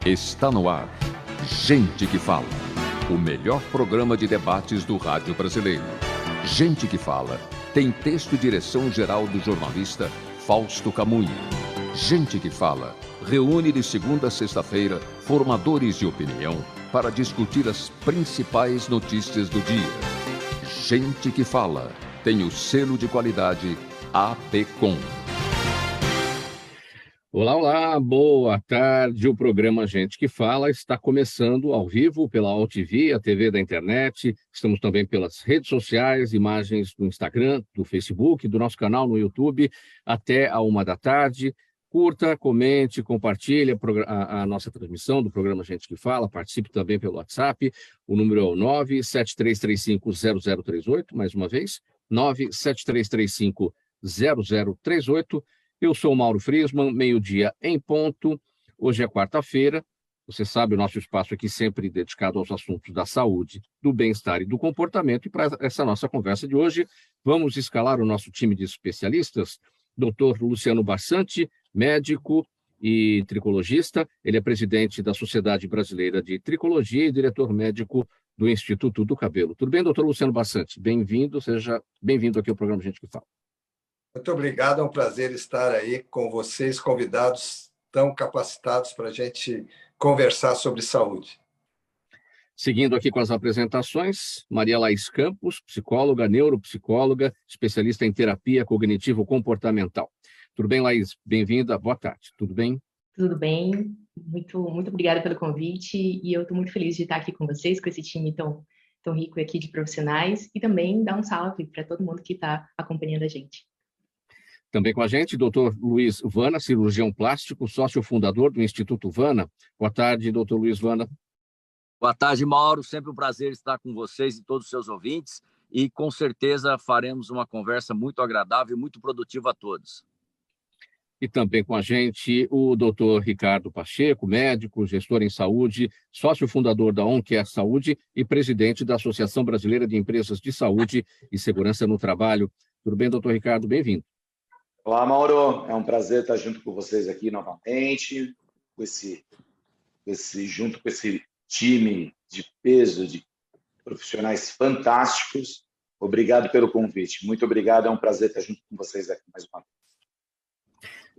Está no ar. Gente que Fala. O melhor programa de debates do rádio brasileiro. Gente que Fala tem texto e direção geral do jornalista Fausto Camunha. Gente que Fala reúne de segunda a sexta-feira formadores de opinião para discutir as principais notícias do dia. Gente que Fala tem o selo de qualidade APCOM. Olá, boa tarde. O programa Gente que Fala está começando ao vivo pela AltV, a TV da internet. Estamos também pelas redes sociais, imagens do Instagram, do Facebook, do nosso canal no YouTube, até a 13h. Curta, comente, compartilhe a nossa transmissão do programa Gente que Fala. Participe também pelo WhatsApp. O número é o 973350038, mais uma vez, 973350038. Eu sou o Mauro Friesman, meio-dia em ponto. Hoje é quarta-feira. Você sabe, o nosso espaço aqui sempre dedicado aos assuntos da saúde, do bem-estar e do comportamento. E para essa nossa conversa de hoje, vamos escalar o nosso time de especialistas. Dr. Luciano Bassante, médico e tricologista. Ele é presidente da Sociedade Brasileira de Tricologia e diretor médico do Instituto do Cabelo. Tudo bem, doutor Luciano Bassante? Bem-vindo, seja bem-vindo aqui ao programa Gente que Fala. Muito obrigado, é um prazer estar aí com vocês, convidados tão capacitados para a gente conversar sobre saúde. Seguindo aqui com as apresentações, Maria Laís Campos, psicóloga, neuropsicóloga, especialista em terapia cognitivo-comportamental. Tudo bem, Laís? Bem-vinda, boa tarde. Tudo bem? Tudo bem, muito obrigada pelo convite e eu estou muito feliz de estar aqui com vocês, com esse time tão rico aqui de profissionais e também dar um salve para todo mundo que está acompanhando a gente. Também com a gente, Dr. Luiz Vana, cirurgião plástico, sócio fundador do Instituto Vana. Boa tarde, Dr. Luiz Vana. Boa tarde, Mauro. Sempre um prazer estar com vocês e todos os seus ouvintes. E com certeza faremos uma conversa muito agradável e muito produtiva a todos. E também com a gente o Dr. Ricardo Pacheco, médico, gestor em saúde, sócio fundador da OnCare Saúde e presidente da Associação Brasileira de Empresas de Saúde e Segurança no Trabalho. Tudo bem, doutor Ricardo? Bem-vindo. Olá, Mauro. É um prazer estar junto com vocês aqui novamente, junto com esse time de peso, de profissionais fantásticos. Obrigado pelo convite. Muito obrigado. É um prazer estar junto com vocês aqui mais uma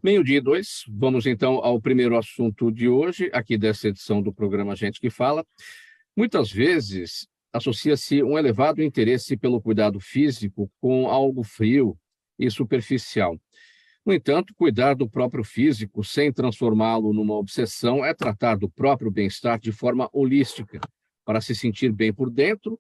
vez. 12:02. Vamos então ao primeiro assunto de hoje, aqui dessa edição do programa Gente que Fala. Muitas vezes associa-se um elevado interesse pelo cuidado físico com algo frio e superficial. No entanto, cuidar do próprio físico sem transformá-lo numa obsessão é tratar do próprio bem-estar de forma holística. Para se sentir bem por dentro,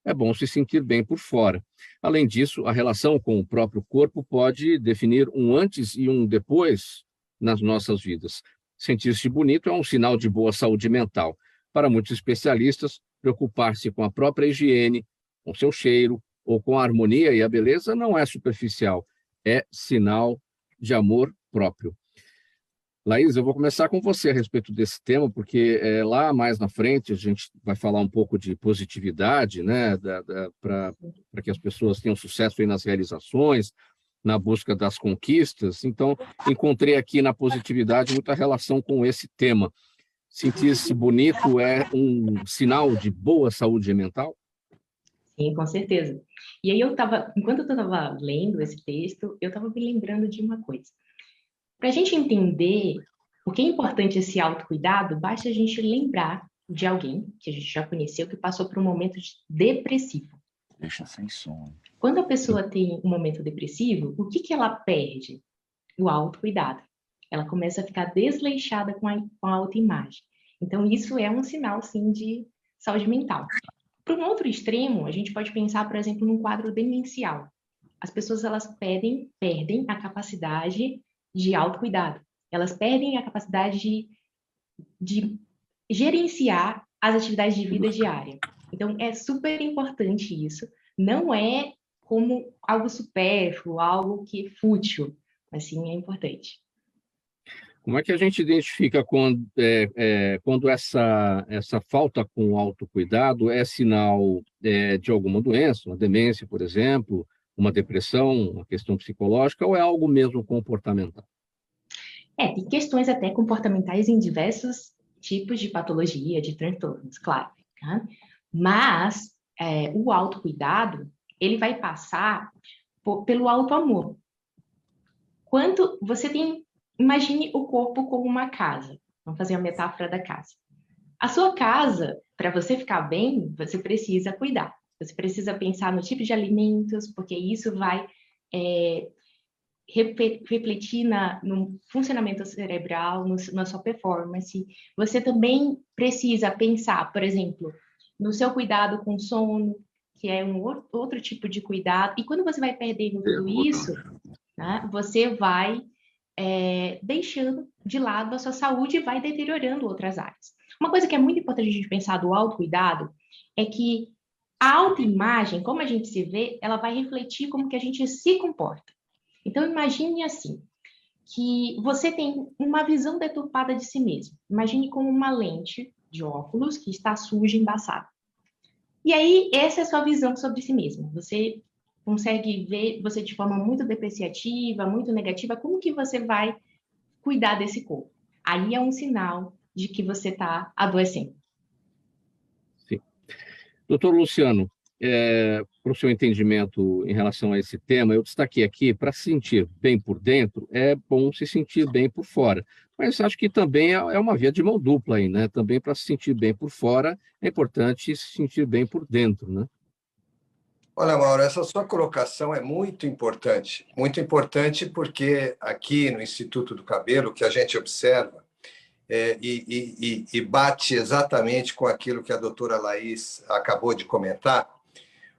é bom se sentir bem por fora. Além disso, a relação com o próprio corpo pode definir um antes e um depois nas nossas vidas. Sentir-se bonito é um sinal de boa saúde mental. Para muitos especialistas, preocupar-se com a própria higiene, com seu cheiro ou com a harmonia e a beleza não é superficial, é sinal de amor próprio. Laís, eu vou começar com você a respeito desse tema, porque lá mais na frente a gente vai falar um pouco de positividade, né, para que as pessoas tenham sucesso aí nas realizações, na busca das conquistas. Então, encontrei aqui na positividade muita relação com esse tema. Sentir-se bonito é um sinal de boa saúde mental? Sim, com certeza. E aí enquanto eu estava lendo esse texto, eu estava me lembrando de uma coisa. Para a gente entender o que é importante esse autocuidado, basta a gente lembrar de alguém que a gente já conheceu que passou por um momento depressivo. Deixa sem som. Quando a pessoa tem um momento depressivo, o que ela perde? O autocuidado. Ela começa a ficar desleixada com a autoimagem. Então, isso é um sinal, sim, de saúde mental. Para um outro extremo, a gente pode pensar, por exemplo, num quadro demencial. As pessoas elas perdem a capacidade de autocuidado. Elas perdem a capacidade de gerenciar as atividades de vida diária. Então, é super importante isso. Não é como algo supérfluo, algo que é fútil, mas sim é importante. Como é que a gente identifica quando essa falta com autocuidado é sinal de alguma doença, uma demência, por exemplo, uma depressão, uma questão psicológica, ou é algo mesmo comportamental? Tem questões até comportamentais em diversos tipos de patologia, de transtornos, claro. Tá? Mas o autocuidado, ele vai passar pelo autoamor. Quanto você tem, imagine o corpo como uma casa. Vamos fazer a metáfora da casa. A sua casa, para você ficar bem, você precisa cuidar. Você precisa pensar no tipo de alimentos, porque isso vai refletir no funcionamento cerebral, na sua performance. Você também precisa pensar, por exemplo, no seu cuidado com o sono, que é um outro tipo de cuidado. E quando você vai perdendo tudo isso, né, você vai deixando de lado a sua saúde e vai deteriorando outras áreas. Uma coisa que é muito importante a gente pensar do autocuidado é que a autoimagem, como a gente se vê, ela vai refletir como que a gente se comporta. Então, imagine assim, que você tem uma visão deturpada de si mesmo. Imagine como uma lente de óculos que está suja, embaçada. E aí, essa é a sua visão sobre si mesmo. Você consegue ver você de forma muito depreciativa, muito negativa, como que você vai cuidar desse corpo? Aí é um sinal de que você está adoecendo. Sim. Doutor Luciano, para o seu entendimento em relação a esse tema, eu destaquei aqui, para se sentir bem por dentro, é bom se sentir bem por fora. Mas acho que também é uma via de mão dupla aí, né? Também para se sentir bem por fora, é importante se sentir bem por dentro, né? Olha, Mauro, essa sua colocação é muito importante porque aqui no Instituto do Cabelo, o que a gente observa, e bate exatamente com aquilo que a doutora Laís acabou de comentar,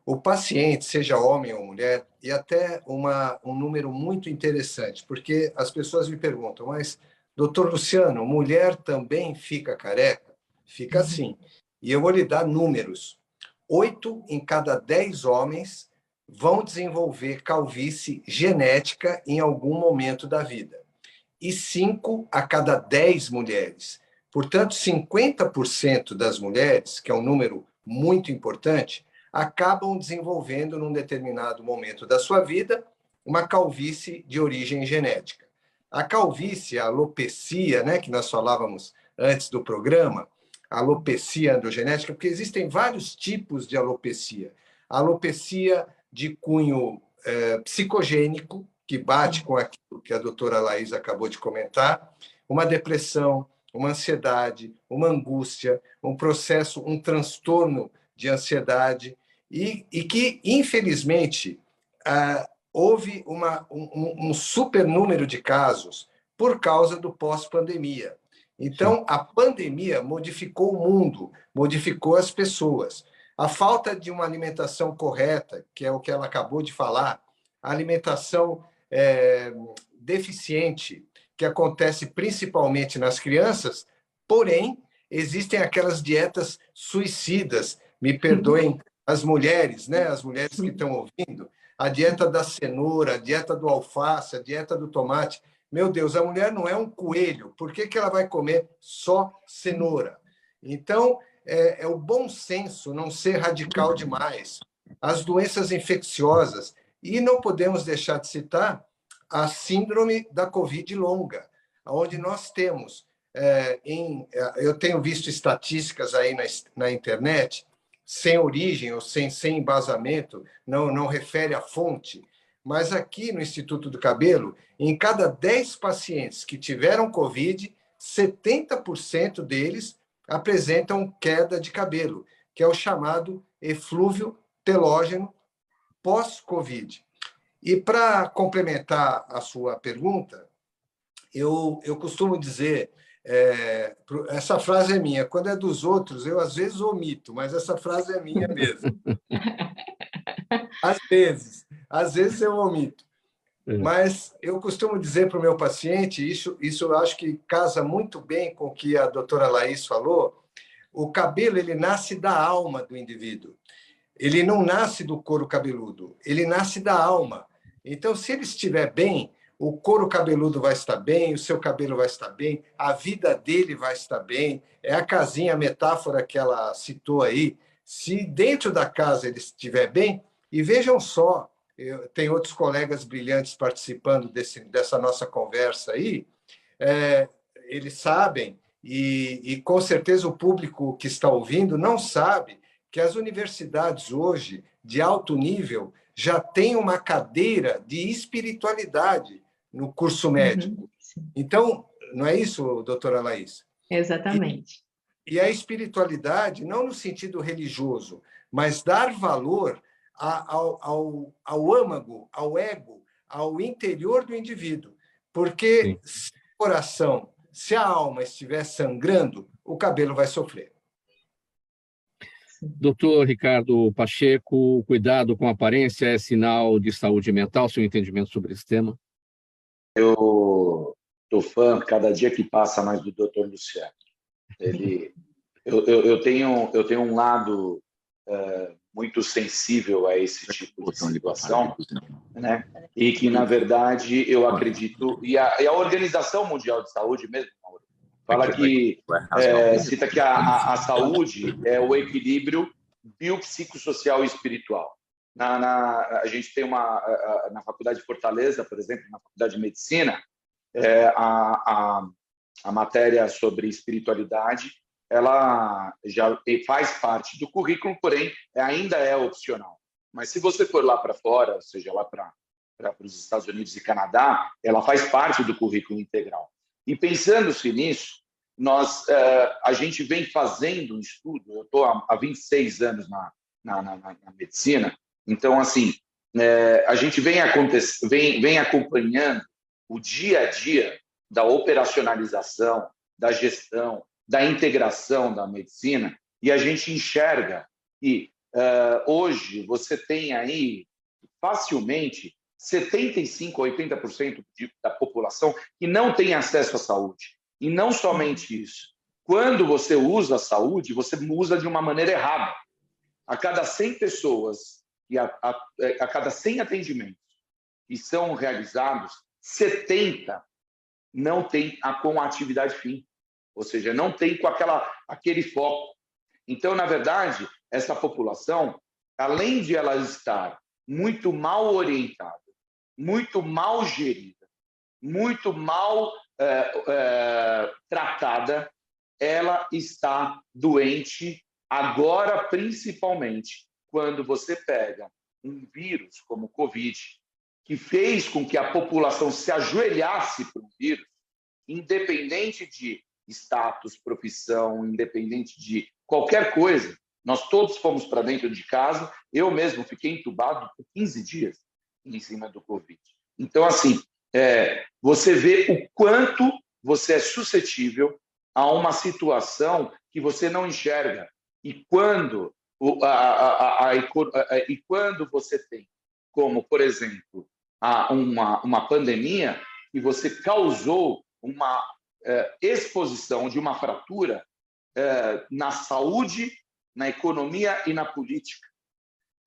o paciente, seja homem ou mulher, e até um número muito interessante, porque as pessoas me perguntam, mas, doutor Luciano, mulher também fica careca? Fica sim. E eu vou lhe dar números. 8 em cada 10 homens vão desenvolver calvície genética em algum momento da vida. E 5 a cada 10 mulheres. Portanto, 50% das mulheres, que é um número muito importante, acabam desenvolvendo, num determinado momento da sua vida, uma calvície de origem genética. A calvície, a alopecia, né, que nós falávamos antes do programa, a alopecia androgenética, porque existem vários tipos de alopecia. A alopecia de cunho psicogênico, que bate com aquilo que a doutora Laís acabou de comentar, uma depressão, uma ansiedade, uma angústia, um processo, um transtorno de ansiedade, e que, infelizmente, houve um super número de casos por causa do pós-pandemia. Então, a pandemia modificou o mundo, modificou as pessoas. A falta de uma alimentação correta, que é o que ela acabou de falar, a alimentação deficiente, que acontece principalmente nas crianças, porém, existem aquelas dietas suicidas, me perdoem as mulheres, né? As mulheres que estão ouvindo, a dieta da cenoura, a dieta do alface, a dieta do tomate. Meu Deus, a mulher não é um coelho, por que ela vai comer só cenoura? Então, é o bom senso não ser radical demais. As doenças infecciosas, e não podemos deixar de citar a síndrome da Covid longa, onde nós temos, eu tenho visto estatísticas aí na internet, sem origem ou sem embasamento, não refere à fonte, mas aqui no Instituto do Cabelo, em cada 10 pacientes que tiveram Covid, 70% deles apresentam queda de cabelo, que é o chamado eflúvio telógeno pós-Covid. E para complementar a sua pergunta, eu costumo dizer, essa frase é minha, quando é dos outros eu às vezes omito, mas essa frase é minha mesmo. Às vezes eu omito. Mas eu costumo dizer para o meu paciente, isso eu acho que casa muito bem com o que a doutora Laís falou, o cabelo ele nasce da alma do indivíduo. Ele não nasce do couro cabeludo, ele nasce da alma. Então, se ele estiver bem, o couro cabeludo vai estar bem, o seu cabelo vai estar bem, a vida dele vai estar bem. É a casinha, a metáfora que ela citou aí. Se dentro da casa ele estiver bem, e vejam só, tem outros colegas brilhantes participando dessa nossa conversa aí, eles sabem, E com certeza o público que está ouvindo não sabe que as universidades hoje, de alto nível, já têm uma cadeira de espiritualidade no curso médico. Então, não é isso, doutora Laís? Exatamente. E a espiritualidade, não no sentido religioso, mas dar valor ao âmago, ao ego, ao interior do indivíduo. Porque se o coração, se a alma estiver sangrando, o cabelo vai sofrer. Doutor Ricardo Pacheco, cuidado com a aparência é sinal de saúde mental, seu entendimento sobre esse tema? Eu estou fã, cada dia que passa, mais do doutor Luciano. Eu tenho um lado muito sensível a esse tipo de situação, né? E que, na verdade, eu acredito... E a Organização Mundial de Saúde mesmo, fala que, cita que a saúde é o equilíbrio biopsicossocial e espiritual. A gente tem na Faculdade de Fortaleza, por exemplo, na Faculdade de Medicina, a matéria sobre espiritualidade, ela já faz parte do currículo, porém ainda é opcional. Mas se você for lá para fora, ou seja, lá para os Estados Unidos e Canadá, ela faz parte do currículo integral. E pensando-se nisso, a gente vem fazendo um estudo, eu estou há 26 anos na medicina, então, assim, a gente vem acompanhando o dia a dia da operacionalização, da gestão, da integração da medicina, e a gente enxerga que hoje você tem aí facilmente 75% a 80% da população que não tem acesso à saúde. E não somente isso. Quando você usa a saúde, você usa de uma maneira errada. A cada 100 pessoas e a cada 100 atendimentos que são realizados, 70 não tem com a atividade fim. Ou seja, não tem com aquele foco. Então, na verdade, essa população, além de ela estar muito mal orientada, muito mal gerida, muito mal tratada, ela está doente agora, principalmente quando você pega um vírus como o Covid, que fez com que a população se ajoelhasse para o vírus, independente de status, profissão, independente de qualquer coisa. Nós todos fomos para dentro de casa, eu mesmo fiquei entubado por 15 dias em cima do Covid. Então, assim, você vê o quanto você é suscetível a uma situação que você não enxerga. E quando você tem, como, por exemplo, uma pandemia, e você causou uma exposição de uma fratura na saúde, na economia e na política.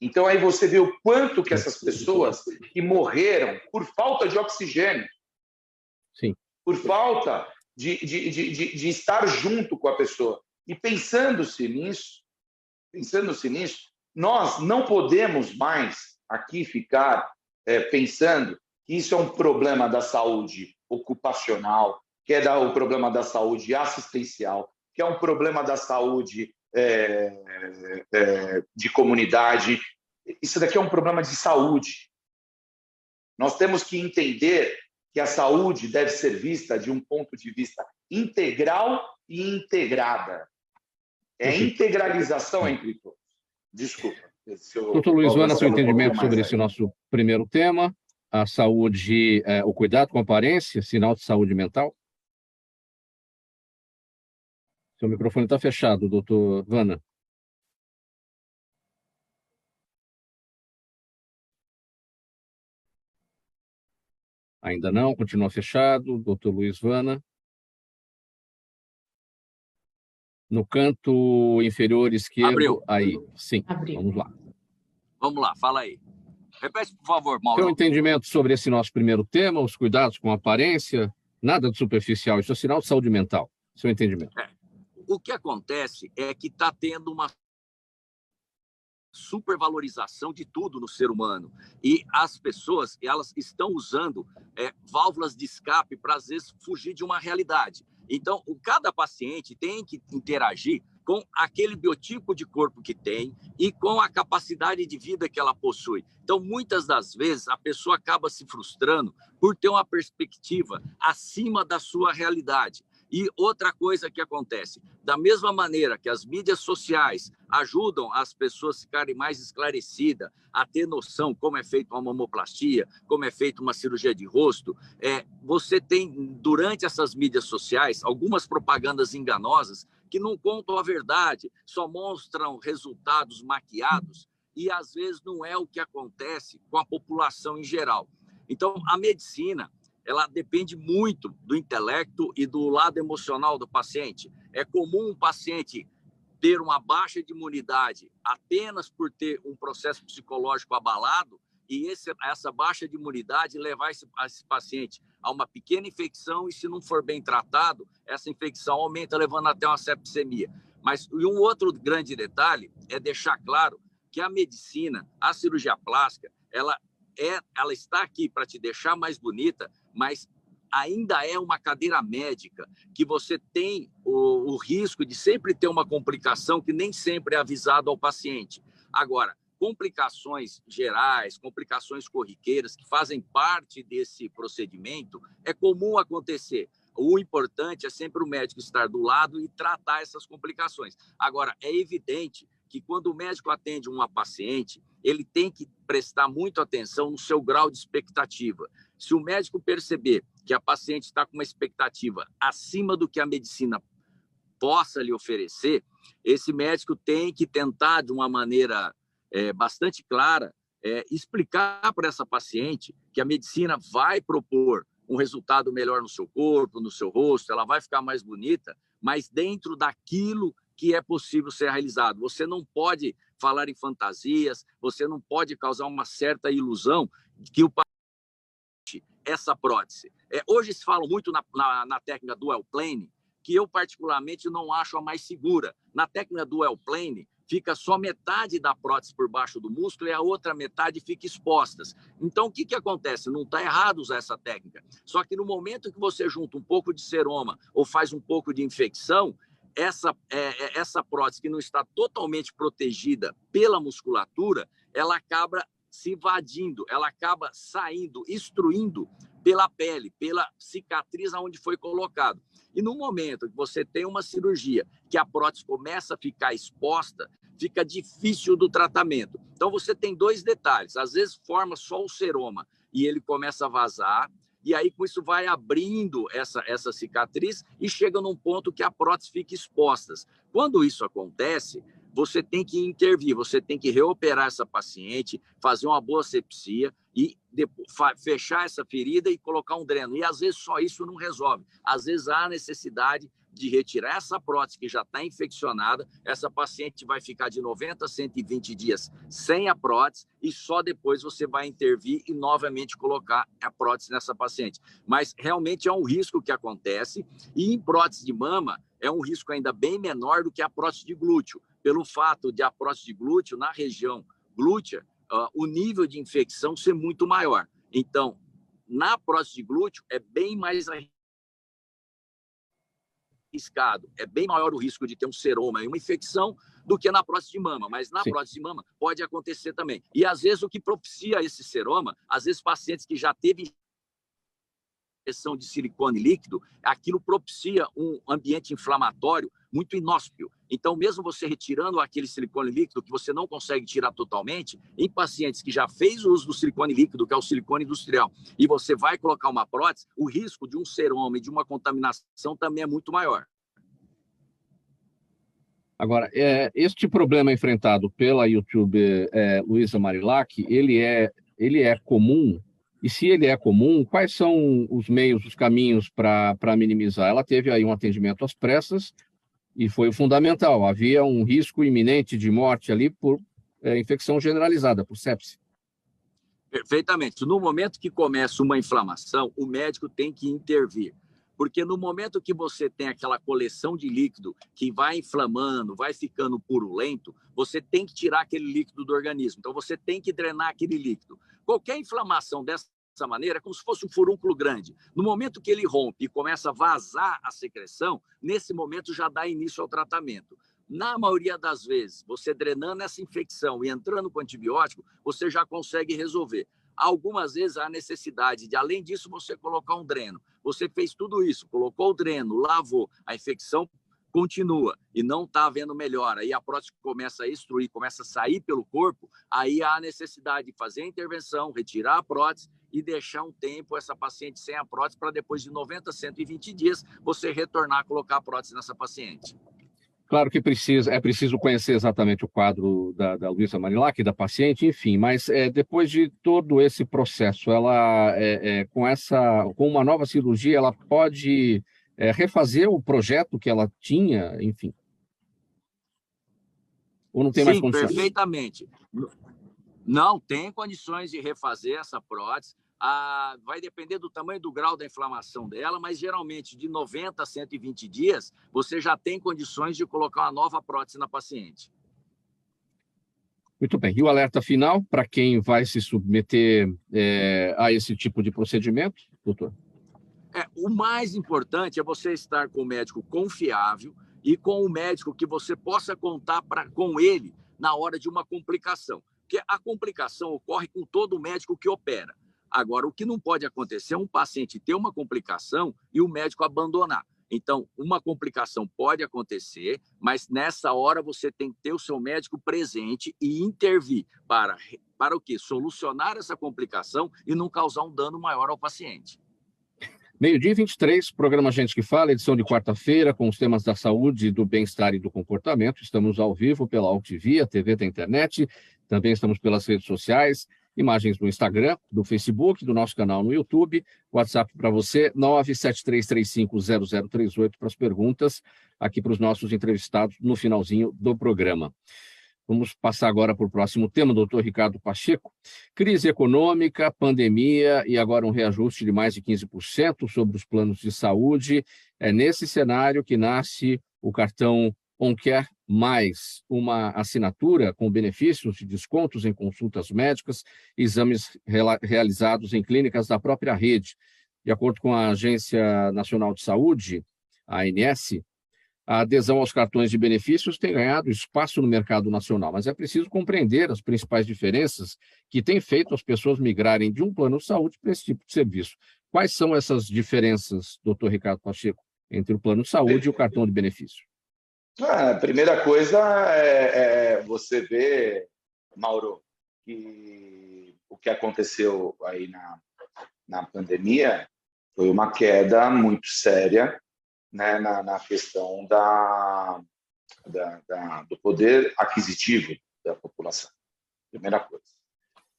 Então, aí você vê o quanto que essas pessoas que morreram por falta de oxigênio, sim, por falta de estar junto com a pessoa. E pensando-se nisso, nós não podemos mais aqui ficar pensando que isso é um problema da saúde ocupacional, que é o problema da saúde assistencial, que é um problema da saúde de comunidade. Isso daqui é um problema de saúde. Nós temos que entender que a saúde deve ser vista de um ponto de vista integral e integrada. É integralização entre todos. Desculpa. Doutor Luiz Vana, seu entendimento sobre esse nosso primeiro tema, a saúde, o cuidado com a aparência, sinal de saúde mental? Seu microfone está fechado, doutor Vana. Ainda não, continua fechado, doutor Luiz Vana. No canto inferior esquerdo. Abriu. Aí, sim. Abriu. Vamos lá. Vamos lá, fala aí. Repete, por favor, Mauro. Seu entendimento sobre esse nosso primeiro tema, os cuidados com a aparência, nada de superficial, isso é sinal de saúde mental. Seu entendimento. O que acontece é que está tendo uma supervalorização de tudo no ser humano. E as pessoas, elas estão usando válvulas de escape para, às vezes, fugir de uma realidade. Então, cada paciente tem que interagir com aquele biotipo de corpo que tem e com a capacidade de vida que ela possui. Então, muitas das vezes, a pessoa acaba se frustrando por ter uma perspectiva acima da sua realidade. E outra coisa que acontece, da mesma maneira que as mídias sociais ajudam as pessoas a ficarem mais esclarecidas, a ter noção como é feita uma mamoplastia, como é feita uma cirurgia de rosto, você tem, durante essas mídias sociais, algumas propagandas enganosas que não contam a verdade, só mostram resultados maquiados e, às vezes, não é o que acontece com a população em geral. Então, a medicina, ela depende muito do intelecto e do lado emocional do paciente. É comum um paciente ter uma baixa de imunidade apenas por ter um processo psicológico abalado e essa baixa de imunidade levar esse paciente a uma pequena infecção e, se não for bem tratado, essa infecção aumenta, levando até uma septicemia. Mas e um outro grande detalhe é deixar claro que a medicina, a cirurgia plástica, ela está aqui para te deixar mais bonita, mas ainda é uma cadeira médica que você tem o risco de sempre ter uma complicação que nem sempre é avisado ao paciente. Agora, complicações gerais, complicações corriqueiras que fazem parte desse procedimento, é comum acontecer. O importante é sempre o médico estar do lado e tratar essas complicações. Agora, é evidente que quando o médico atende uma paciente, ele tem que prestar muita atenção no seu grau de expectativa. Se o médico perceber que a paciente está com uma expectativa acima do que a medicina possa lhe oferecer, esse médico tem que tentar, de uma maneira bastante clara, explicar para essa paciente que a medicina vai propor um resultado melhor no seu corpo, no seu rosto, ela vai ficar mais bonita, mas dentro daquilo que é possível ser realizado. Você não pode falar em fantasias, você não pode causar uma certa ilusão de que o paciente, essa prótese. Hoje se fala muito na técnica dual plane, que eu particularmente não acho a mais segura. Na técnica dual plane, fica só metade da prótese por baixo do músculo e a outra metade fica expostas. Então, o que acontece? Não está errado usar essa técnica. Só que no momento que você junta um pouco de seroma ou faz um pouco de infecção, essa prótese que não está totalmente protegida pela musculatura, ela acaba se invadindo, ela acaba saindo, extruindo pela pele, pela cicatriz onde foi colocado. E no momento que você tem uma cirurgia que a prótese começa a ficar exposta, fica difícil do tratamento. Então, você tem dois detalhes. Às vezes, forma só o seroma e ele começa a vazar, e aí com isso vai abrindo essa cicatriz e chega num ponto que a prótese fica exposta. Quando isso acontece, você tem que intervir, você tem que reoperar essa paciente, fazer uma boa asepsia e fechar essa ferida e colocar um dreno. E às vezes só isso não resolve. Às vezes há necessidade de retirar essa prótese que já está infeccionada, essa paciente vai ficar de 90 a 120 dias sem a prótese e só depois você vai intervir e novamente colocar a prótese nessa paciente. Mas realmente é um risco que acontece e em prótese de mama é um risco ainda bem menor do que a prótese de glúteo, pelo fato de a prótese de glúteo, na região glútea, o nível de infecção ser muito maior. Então, na prótese de glúteo é bem mais arriscado, é bem maior o risco de ter um seroma e uma infecção do que na prótese de mama, mas na prótese de mama pode acontecer também. E às vezes o que propicia esse seroma, às vezes pacientes que já teve injeção de silicone líquido, aquilo propicia um ambiente inflamatório muito inóspio. Então, mesmo você retirando aquele silicone líquido que você não consegue tirar totalmente, em pacientes que já fez o uso do silicone líquido, que é o silicone industrial, e você vai colocar uma prótese, o risco de um seroma e de uma contaminação também é muito maior. Agora, este problema enfrentado pela youtuber Luísa Marilac, ele é comum? E se ele é comum, quais são os meios, os caminhos para minimizar? Ela teve aí um atendimento às pressas e foi fundamental. Havia um risco iminente de morte ali por infecção generalizada, por sepse. Perfeitamente. No momento que começa uma inflamação, o médico tem que intervir. Porque no momento que você tem aquela coleção de líquido que vai inflamando, vai ficando purulento, você tem que tirar aquele líquido do organismo. Então, você tem que drenar aquele líquido. Qualquer inflamação dessa dessa maneira, é como se fosse um furúnculo grande. No momento que ele rompe e começa a vazar a secreção, nesse momento já dá início ao tratamento. Na maioria das vezes, você drenando essa infecção e entrando com antibiótico, você já consegue resolver. Algumas vezes há necessidade de, além disso, você colocar um dreno. Você fez tudo isso, colocou o dreno, lavou, a infecção continua e não está havendo melhora, aí a prótese começa a extruir, começa a sair pelo corpo, aí há a necessidade de fazer a intervenção, retirar a prótese e deixar um tempo essa paciente sem a prótese para depois de 90 a 120 dias você retornar a colocar a prótese nessa paciente. Claro que é preciso conhecer exatamente o quadro da Luísa Marilac, da paciente, enfim, mas depois de todo esse processo, ela, com uma nova cirurgia, ela pode refazer o projeto que ela tinha, enfim? Ou não tem mais condições? Sim, perfeitamente. Não tem condições de refazer essa prótese. Vai depender do tamanho do grau da inflamação dela, mas geralmente de 90 a 120 dias, você já tem condições de colocar uma nova prótese na paciente. Muito bem. E o alerta final para quem vai se submeter a esse tipo de procedimento, doutor? O mais importante é você estar com um médico confiável e com um médico que você possa contar com ele na hora de uma complicação. Porque a complicação ocorre com todo médico que opera. Agora, o que não pode acontecer é um paciente ter uma complicação e o médico abandonar. Então, uma complicação pode acontecer, mas nessa hora você tem que ter o seu médico presente e intervir para o quê? Solucionar essa complicação e não causar um dano maior ao paciente. 12h23, programa Gente que Fala, edição de quarta-feira, com os temas da saúde, do bem-estar e do comportamento. Estamos ao vivo pela AltV, a TV da internet, também estamos pelas redes sociais, imagens no Instagram, do Facebook, do nosso canal no YouTube, WhatsApp para você, 973350038 para as perguntas, aqui para os nossos entrevistados no finalzinho do programa. Vamos passar agora para o próximo tema, doutor Ricardo Pacheco. Crise econômica, pandemia e agora um reajuste de mais de 15% sobre os planos de saúde. É nesse cenário que nasce o cartão OnCare+, uma assinatura com benefícios de descontos em consultas médicas e exames realizados em clínicas da própria rede. De acordo com a Agência Nacional de Saúde, a ANS, a adesão aos cartões de benefícios tem ganhado espaço no mercado nacional, mas é preciso compreender as principais diferenças que têm feito as pessoas migrarem de um plano de saúde para esse tipo de serviço. Quais são essas diferenças, doutor Ricardo Pacheco, entre o plano de saúde e o cartão de benefício? A primeira coisa é você ver, Mauro, que o que aconteceu aí na pandemia foi uma queda muito séria, né, na questão do poder aquisitivo da população. Primeira coisa.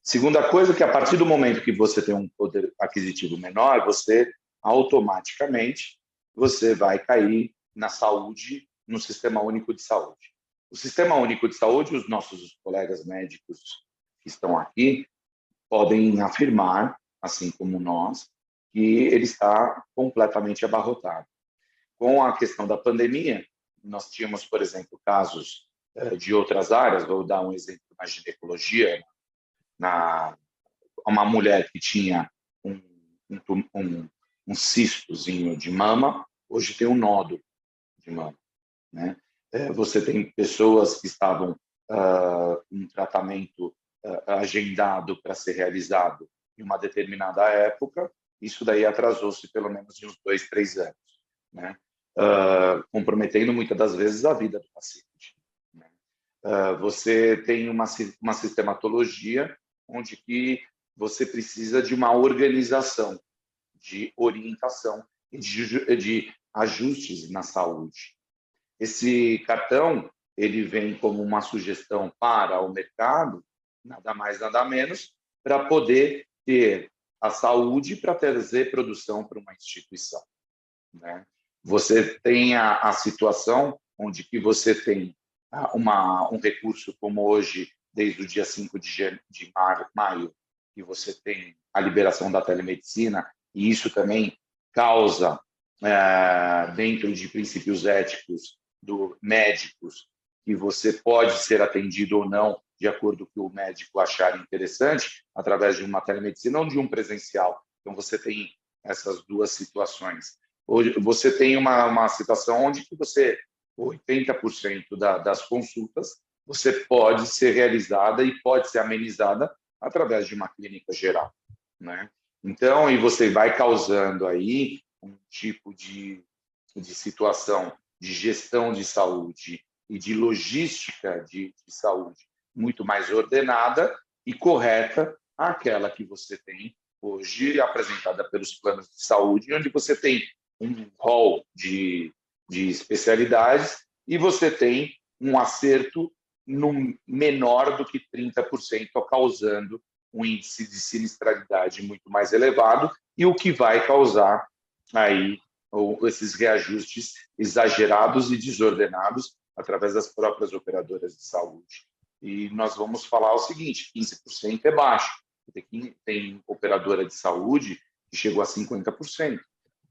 Segunda coisa, que a partir do momento que você tem um poder aquisitivo menor, você automaticamente vai cair na saúde, no Sistema Único de Saúde. O Sistema Único de Saúde, os nossos colegas médicos que estão aqui podem afirmar, assim como nós, que ele está completamente abarrotado. Com a questão da pandemia, nós tínhamos, por exemplo, casos de outras áreas. Vou dar um exemplo na ginecologia. Uma mulher que tinha um cistozinho de mama, hoje tem um nódulo de mama, né? Você tem pessoas que estavam com um tratamento agendado para ser realizado em uma determinada época, isso daí atrasou-se pelo menos de uns 2, 3 anos, né? Comprometendo muitas das vezes a vida do paciente, né? Você tem uma sistematologia onde que você precisa de uma organização, de orientação e de ajustes na saúde. Esse cartão, ele vem como uma sugestão para o mercado, nada mais, nada menos, para poder ter a saúde para trazer produção para uma instituição, né? Você tem a situação onde que você tem um recurso como hoje, desde o dia 5 de maio, que você tem a liberação da telemedicina, e isso também causa, dentro de princípios éticos médicos, que você pode ser atendido ou não de acordo com o que o médico achar interessante, através de uma telemedicina ou de um presencial. Então, você tem essas duas situações. Hoje, você tem uma situação onde que 80% das consultas você pode ser realizada e pode ser amenizada através de uma clínica geral, né? Então, e você vai causando aí um tipo de situação de gestão de saúde e de logística de saúde muito mais ordenada e correta àquela que você tem hoje apresentada pelos planos de saúde, onde você tem um rol de especialidades e você tem um acerto menor do que 30%, causando um índice de sinistralidade muito mais elevado e o que vai causar aí esses reajustes exagerados e desordenados através das próprias operadoras de saúde. E nós vamos falar o seguinte, 15% é baixo. Tem operadora de saúde que chegou a 50%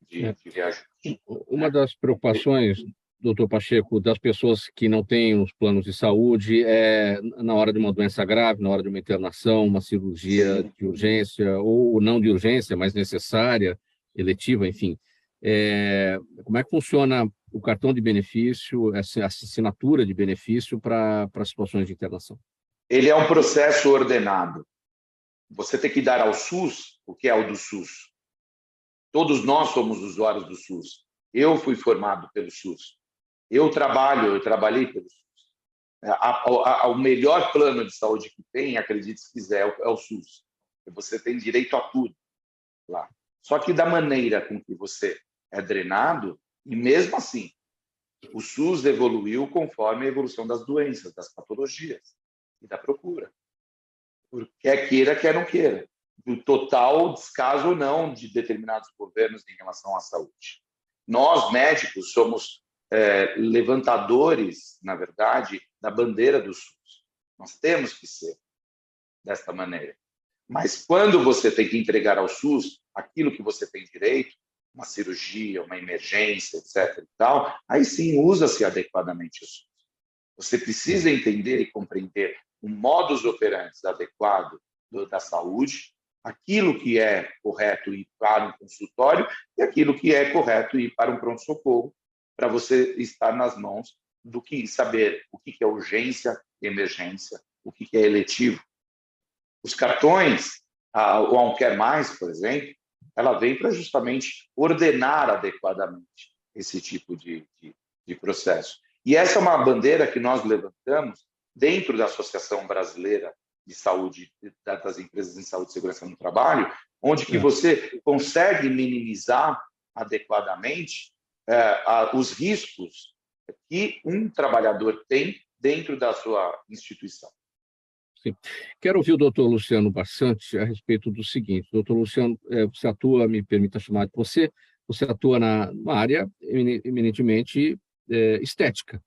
de reajuste. Uma das preocupações, doutor Pacheco, das pessoas que não têm os planos de saúde é na hora de uma doença grave, na hora de uma internação, uma cirurgia de urgência ou não de urgência, mas necessária, eletiva, enfim. Como é que funciona o cartão de benefício, essa assinatura de benefício para situações de internação? Ele é um processo ordenado. Você tem que dar ao SUS o que é o do SUS. Todos nós somos usuários do SUS. Eu fui formado pelo SUS. Eu trabalhei pelo SUS. O melhor plano de saúde que tem, acredite se quiser, é o SUS. Você tem direito a tudo lá. Só que da maneira com que você é drenado, e mesmo assim, o SUS evoluiu conforme a evolução das doenças, das patologias e da procura. Quer queira, quer não queira. Do total descaso ou não de determinados governos em relação à saúde. Nós, médicos, somos levantadores, na verdade, da bandeira do SUS. Nós temos que ser desta maneira. Mas quando você tem que entregar ao SUS aquilo que você tem direito, uma cirurgia, uma emergência, etc. e tal, aí sim usa-se adequadamente o SUS. Você precisa entender e compreender o modus operandi adequado da saúde, aquilo que é correto ir para um consultório e aquilo que é correto ir para um pronto-socorro, para você estar nas mãos do que saber o que é urgência, emergência, o que é eletivo. Os cartões, o Não Quer Mais, por exemplo, ela vem para justamente ordenar adequadamente esse tipo de processo. E essa é uma bandeira que nós levantamos dentro da Associação Brasileira de Saúde, das Empresas em Saúde e Segurança no Trabalho, onde que você consegue minimizar adequadamente os riscos que um trabalhador tem dentro da sua instituição. Sim. Quero ouvir o doutor Luciano Barsanti a respeito do seguinte. Doutor Luciano, você atua, me permita chamar de você atua numa área eminentemente estética.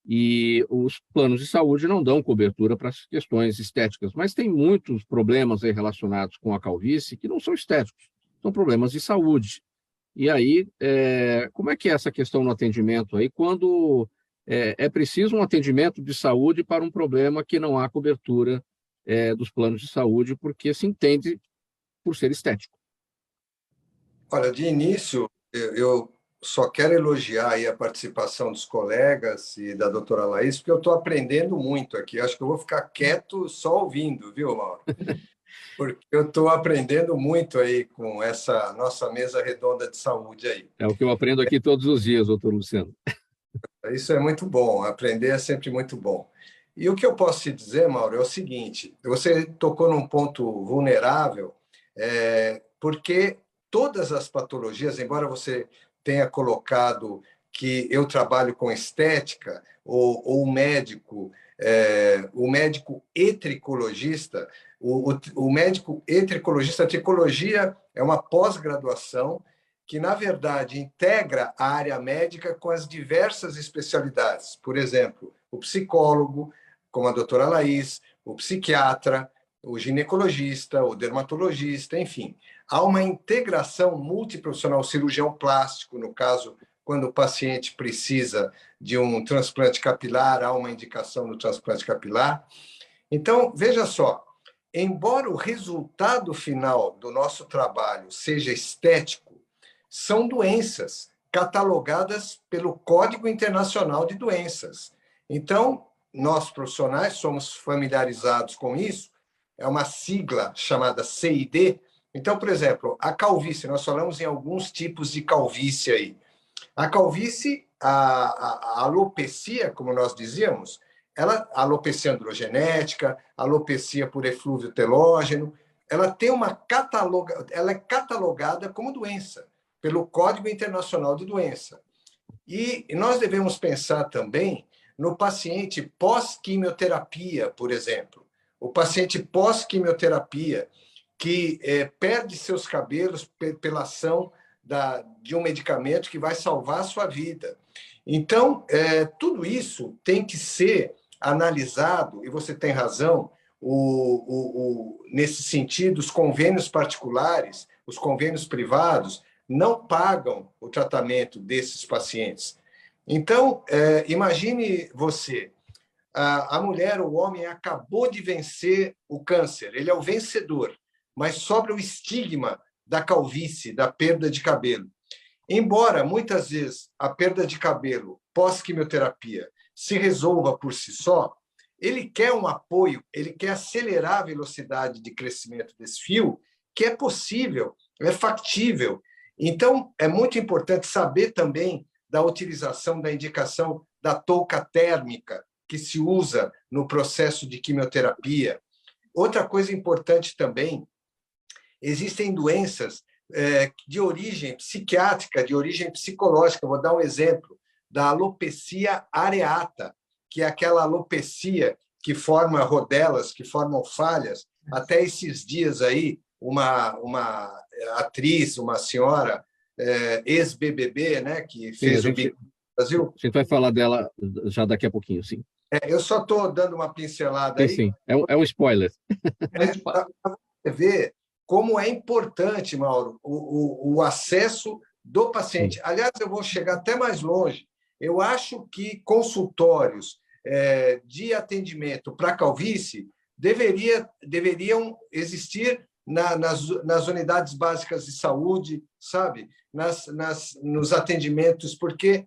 E os planos de saúde não dão cobertura para as questões estéticas, mas tem muitos problemas aí relacionados com a calvície que não são estéticos, são problemas de saúde. E aí, como é que é essa questão no atendimento aí, quando é preciso um atendimento de saúde para um problema que não há cobertura dos planos de saúde, porque se entende por ser estético? Olha, de início, eu só quero elogiar aí a participação dos colegas e da doutora Laís, porque eu estou aprendendo muito aqui. Acho que eu vou ficar quieto só ouvindo, viu, Mauro? Porque eu estou aprendendo muito aí com essa nossa mesa redonda de saúde aí. É o que eu aprendo aqui todos os dias, doutor Luciano. Isso é muito bom, aprender é sempre muito bom. E o que eu posso te dizer, Mauro, é o seguinte: você tocou num ponto vulnerável, porque todas as patologias, embora você tenha colocado que eu trabalho com estética, ou o médico e-tricologista, o médico e-tricologista, a tricologia é uma pós-graduação que, na verdade, integra a área médica com as diversas especialidades. Por exemplo, o psicólogo, como a doutora Laís, o psiquiatra, o ginecologista, o dermatologista, enfim. Há uma integração multiprofissional, cirurgião plástico, no caso, quando o paciente precisa de um transplante capilar, há uma indicação no transplante capilar. Então, veja só, embora o resultado final do nosso trabalho seja estético, são doenças catalogadas pelo Código Internacional de Doenças. Então, nós profissionais somos familiarizados com isso, é uma sigla chamada CID. Então, por exemplo, a calvície, nós falamos em alguns tipos de calvície aí. A calvície, a alopecia, como nós dizíamos, a alopecia androgenética, a alopecia por eflúvio telógeno, ela é catalogada como doença pelo Código Internacional de Doença. E nós devemos pensar também no paciente pós-quimioterapia, por exemplo. O paciente pós-quimioterapia que perde seus cabelos pela ação de um medicamento que vai salvar a sua vida. Então, tudo isso tem que ser analisado, e você tem razão, nesse sentido, os convênios particulares, os convênios privados, não pagam o tratamento desses pacientes. Então, imagine você, a mulher, o homem acabou de vencer o câncer, ele é o vencedor, mas sobra o estigma da calvície, da perda de cabelo. Embora, muitas vezes, a perda de cabelo pós-quimioterapia se resolva por si só, ele quer um apoio, ele quer acelerar a velocidade de crescimento desse fio, que é possível, é factível. Então, é muito importante saber também da utilização, da indicação da touca térmica, que se usa no processo de quimioterapia. Outra coisa importante também, existem doenças de origem psiquiátrica, de origem psicológica. Vou dar um exemplo da alopecia areata, que é aquela alopecia que forma rodelas, que formam falhas. Até esses dias aí, uma atriz, uma senhora ex-BBB, né, que fez o Big Brasil. A gente vai falar dela já daqui a pouquinho, sim. Eu só estou dando uma pincelada aí. Sim, é um spoiler. Para você ver como é importante, Mauro, o acesso do paciente. Aliás, eu vou chegar até mais longe. Eu acho que consultórios de atendimento para calvície deveriam existir nas unidades básicas de saúde, sabe? Nos atendimentos, porque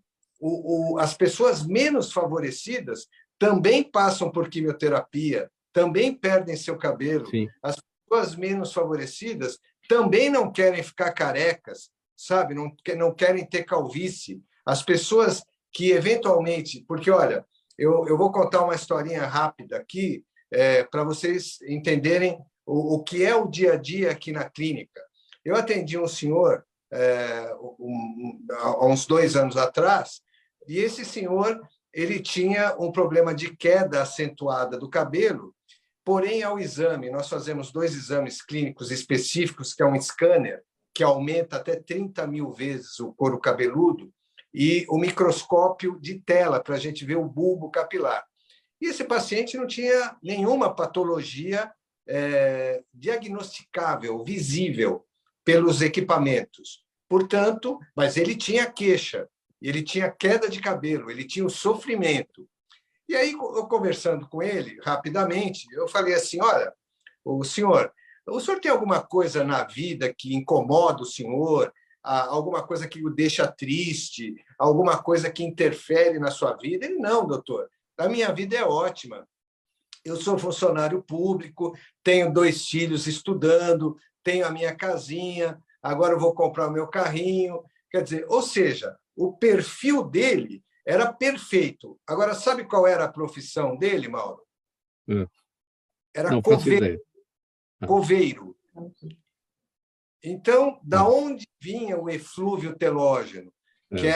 as pessoas menos favorecidas também passam por quimioterapia, também perdem seu cabelo. Sim. As pessoas menos favorecidas também não querem ficar carecas, sabe? Não querem ter calvície. As pessoas que, eventualmente... Porque, olha, eu vou contar uma historinha rápida aqui para vocês entenderem o que é o dia a dia aqui na clínica. Eu atendi um senhor há uns 2 anos atrás, e esse senhor ele tinha um problema de queda acentuada do cabelo, porém, ao exame, nós fazemos 2 exames clínicos específicos, que é um scanner, que aumenta até 30 mil vezes o couro cabeludo, e o microscópio de tela, para a gente ver o bulbo capilar. E esse paciente não tinha nenhuma patologia diagnosticável, visível, pelos equipamentos. Portanto, mas ele tinha queixa, ele tinha queda de cabelo, ele tinha o sofrimento. E aí, eu conversando com ele, rapidamente, eu falei assim, olha, o senhor tem alguma coisa na vida que incomoda o senhor? Alguma coisa que o deixa triste? Alguma coisa que interfere na sua vida? Ele, não, doutor, a minha vida é ótima. Eu sou funcionário público, tenho 2 filhos estudando, tenho a minha casinha, agora eu vou comprar o meu carrinho. Quer dizer, ou seja, o perfil dele era perfeito. Agora, sabe qual era a profissão dele, Mauro? Era coveiro. Então, da onde vinha o eflúvio telógeno? Que é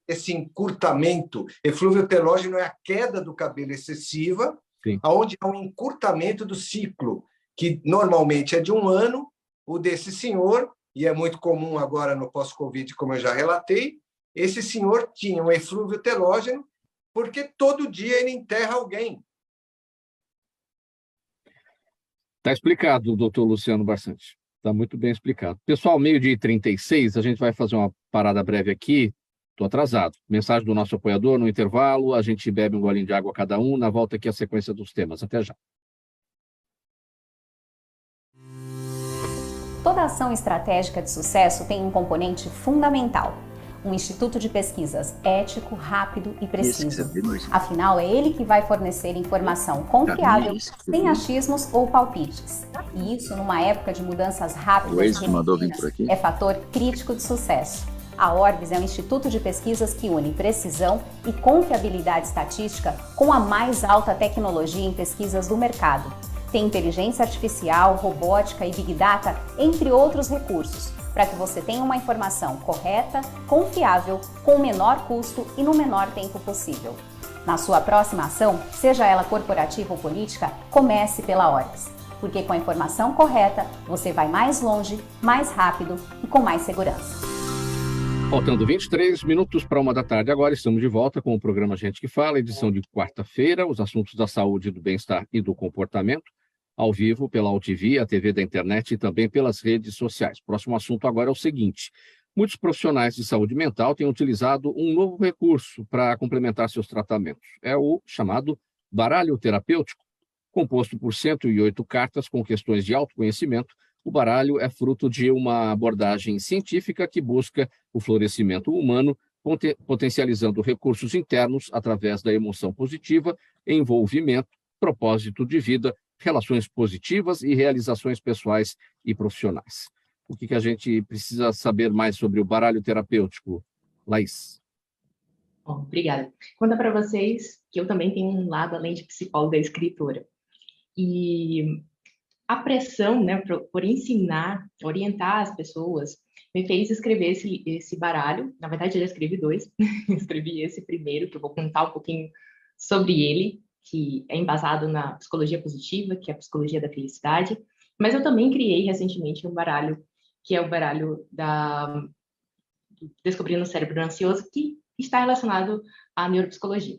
esse encurtamento. Eflúvio telógeno é a queda do cabelo excessiva, onde há um encurtamento do ciclo, que normalmente é de 1 ano, o desse senhor, e é muito comum agora no pós-Covid, como eu já relatei, esse senhor tinha um eflúvio telógeno porque todo dia ele enterra alguém. Está explicado, doutor Luciano Barsanti. Está muito bem explicado. Pessoal, 12h36, a gente vai fazer uma parada breve aqui. Estou atrasado. Mensagem do nosso apoiador no intervalo. A gente bebe um golinho de água cada um. Na volta aqui a sequência dos temas. Até já. Toda ação estratégica de sucesso tem um componente fundamental: um instituto de pesquisas ético, rápido e preciso. Afinal, é ele que vai fornecer informação confiável, sem achismos ou palpites. E isso, numa época de mudanças rápidas e repentinas, é fator crítico de sucesso. A Orbis é um instituto de pesquisas que une precisão e confiabilidade estatística com a mais alta tecnologia em pesquisas do mercado. Tem inteligência artificial, robótica e Big Data, entre outros recursos, para que você tenha uma informação correta, confiável, com o menor custo e no menor tempo possível. Na sua próxima ação, seja ela corporativa ou política, comece pela Orbis, porque com a informação correta, você vai mais longe, mais rápido e com mais segurança. Faltando 23 minutos para 1 da tarde, agora estamos de volta com o programa Gente que Fala, edição de quarta-feira, os assuntos da saúde, do bem-estar e do comportamento, ao vivo pela UTV, a TV da internet e também pelas redes sociais. Próximo assunto agora é o seguinte: muitos profissionais de saúde mental têm utilizado um novo recurso para complementar seus tratamentos. É o chamado baralho terapêutico. Composto por 108 cartas com questões de autoconhecimento, o baralho é fruto de uma abordagem científica que busca o florescimento humano, potencializando recursos internos através da emoção positiva, envolvimento, propósito de vida, relações positivas e realizações pessoais e profissionais. O que a gente precisa saber mais sobre o baralho terapêutico, Laís? Bom, obrigada. Conta para vocês que eu também tenho um lado, além de psicóloga, escritora. E a pressão, né, por ensinar, orientar as pessoas, me fez escrever esse baralho. Na verdade, eu já escrevi 2. Escrevi esse primeiro, que eu vou contar um pouquinho sobre ele, que é embasado na psicologia positiva, que é a psicologia da felicidade. Mas eu também criei recentemente um baralho, que é o baralho da Descobrindo o Cérebro Ansioso, que está relacionado à neuropsicologia.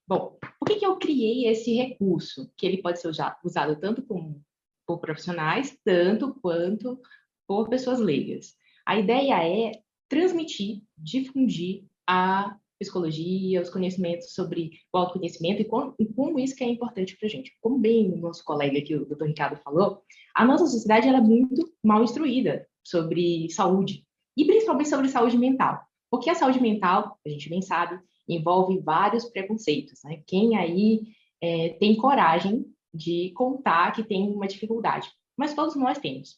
Bom, por que eu criei esse recurso? Que ele pode ser usado tanto por profissionais, tanto quanto por pessoas leigas. A ideia é transmitir, difundir a psicologia, os conhecimentos sobre o autoconhecimento e como isso que é importante para a gente. Como bem o nosso colega aqui, o Dr. Ricardo, falou, a nossa sociedade ela é muito mal instruída sobre saúde, e principalmente sobre saúde mental. Porque a saúde mental, a gente bem sabe, envolve vários preconceitos, né? Quem aí tem coragem de contar que tem uma dificuldade? Mas todos nós temos,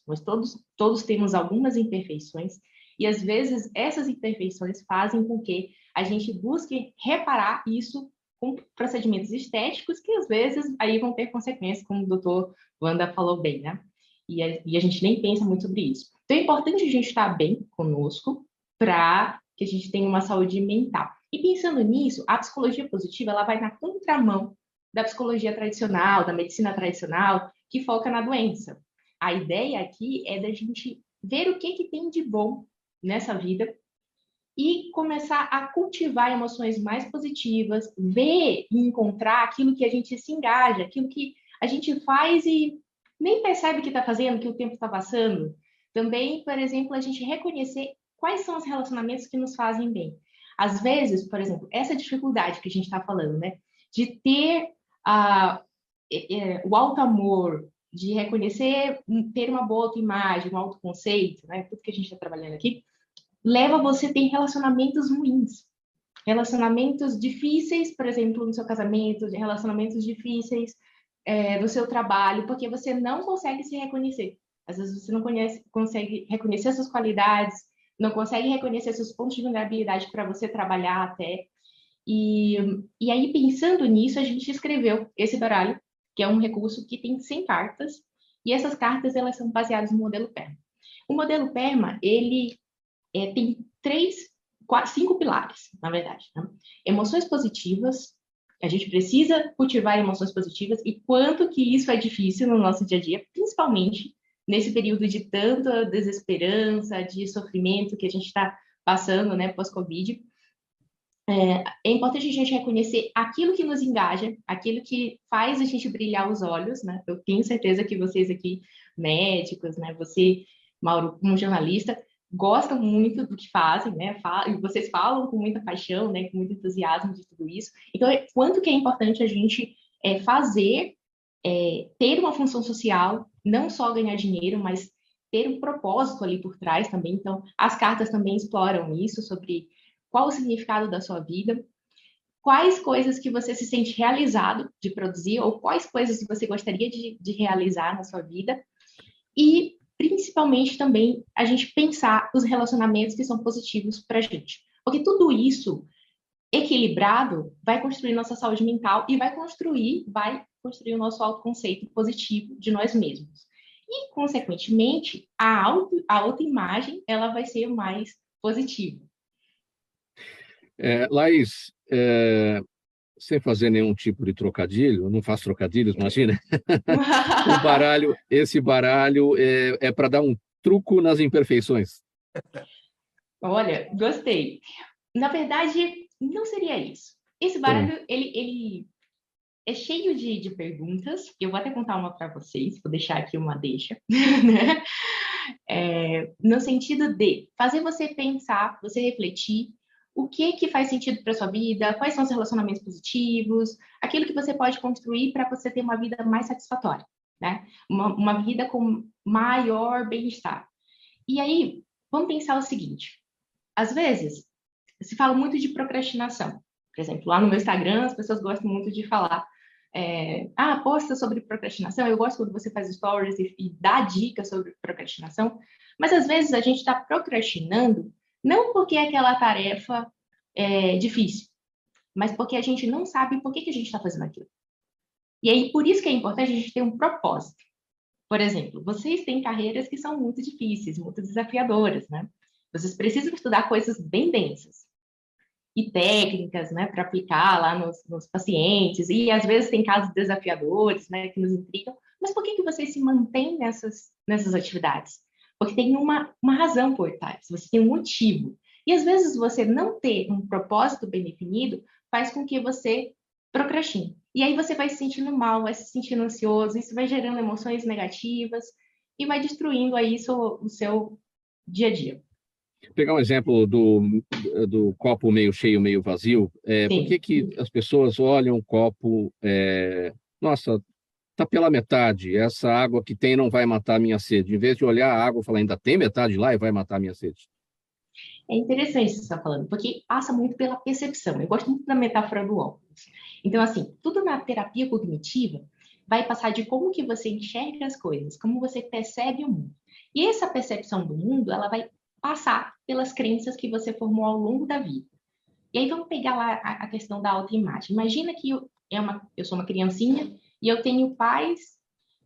todos temos algumas imperfeições, e às vezes essas imperfeições fazem com que a gente busque reparar isso com procedimentos estéticos que às vezes aí vão ter consequências, como o doutor Wanda falou bem, né? E a gente nem pensa muito sobre isso. Então é importante a gente estar bem conosco para que a gente tenha uma saúde mental. E pensando nisso, a psicologia positiva ela vai na contramão da psicologia tradicional, da medicina tradicional, que foca na doença. A ideia aqui é da gente ver o que tem de bom nessa vida e começar a cultivar emoções mais positivas, ver e encontrar aquilo que a gente se engaja, aquilo que a gente faz e nem percebe que está fazendo, que o tempo está passando. Também, por exemplo, a gente reconhecer quais são os relacionamentos que nos fazem bem. Às vezes, por exemplo, essa dificuldade que a gente está falando, né, de ter o auto-amor, de reconhecer, ter uma boa autoimagem, um autoconceito, né, tudo que a gente está trabalhando aqui, leva você a ter relacionamentos ruins, relacionamentos difíceis, por exemplo, no seu casamento, relacionamentos difíceis no seu trabalho, porque você não consegue se reconhecer. Às vezes você não consegue reconhecer suas qualidades, não consegue reconhecer seus pontos de vulnerabilidade para você trabalhar até. E aí, pensando nisso, a gente escreveu esse baralho, que é um recurso que tem 100 cartas, e essas cartas elas são baseadas no modelo PERMA. O modelo PERMA, ele tem 5 pilares, na verdade. Né? Emoções positivas, a gente precisa cultivar emoções positivas, e quanto que isso é difícil no nosso dia a dia, principalmente nesse período de tanta desesperança, de sofrimento que a gente está passando, né, pós-Covid. É importante a gente reconhecer aquilo que nos engaja, aquilo que faz a gente brilhar os olhos, né? Eu tenho certeza que vocês aqui, médicos, né, você, Mauro, como jornalista, gostam muito do que fazem, né? Vocês falam com muita paixão, né? Com muito entusiasmo de tudo isso. Então, quanto que é importante a gente ter uma função social, não só ganhar dinheiro, mas ter um propósito ali por trás também. Então, as cartas também exploram isso, sobre qual o significado da sua vida, quais coisas que você se sente realizado de produzir, ou quais coisas que você gostaria de realizar na sua vida, e principalmente também a gente pensar os relacionamentos que são positivos para a gente. Porque tudo isso equilibrado vai construir nossa saúde mental e vai construir o nosso autoconceito positivo de nós mesmos. E, consequentemente, a autoimagem ela vai ser mais positiva. Laís, sem fazer nenhum tipo de trocadilho, não faço trocadilhos, imagina. Esse baralho é para dar um truco nas imperfeições. Olha, gostei. Na verdade, não seria isso. Esse baralho, ele é cheio de perguntas. Eu vou até contar uma para vocês, vou deixar aqui uma deixa, né? No sentido de fazer você pensar, você refletir o que faz sentido para sua vida, quais são os relacionamentos positivos, aquilo que você pode construir para você ter uma vida mais satisfatória, né? Uma vida com maior bem-estar. E aí, vamos pensar o seguinte. Às vezes, se fala muito de procrastinação. Por exemplo, lá no meu Instagram, as pessoas gostam muito de falar posta sobre procrastinação. Eu gosto quando você faz stories e dá dicas sobre procrastinação. Mas, às vezes, a gente está procrastinando não porque aquela tarefa é difícil, mas porque a gente não sabe por que a gente está fazendo aquilo. E aí, por isso que é importante a gente ter um propósito. Por exemplo, vocês têm carreiras que são muito difíceis, muito desafiadoras, né? Vocês precisam estudar coisas bem densas e técnicas, né, para aplicar lá nos pacientes. E, às vezes, tem casos desafiadores, né, que nos intrigam. Mas por que vocês se mantêm nessas atividades? Porque tem uma razão por trás, você tem um motivo. E, às vezes, você não ter um propósito bem definido faz com que você procrastine. E aí você vai se sentindo mal, vai se sentindo ansioso, isso vai gerando emoções negativas e vai destruindo aí o seu dia a dia. Pegar um exemplo do copo meio cheio, meio vazio, por que as pessoas olham o copo, nossa, está pela metade, essa água que tem não vai matar a minha sede, em vez de olhar a água e falar, ainda tem metade lá e vai matar a minha sede? É interessante isso que você está falando, porque passa muito pela percepção. Eu gosto muito da metáfora do óculos. Então, assim, tudo na terapia cognitiva vai passar de como que você enxerga as coisas, como você percebe o mundo. E essa percepção do mundo, ela vai passar pelas crenças que você formou ao longo da vida. E aí vamos pegar lá a questão da autoimagem. Imagina que eu sou uma criancinha e eu tenho pais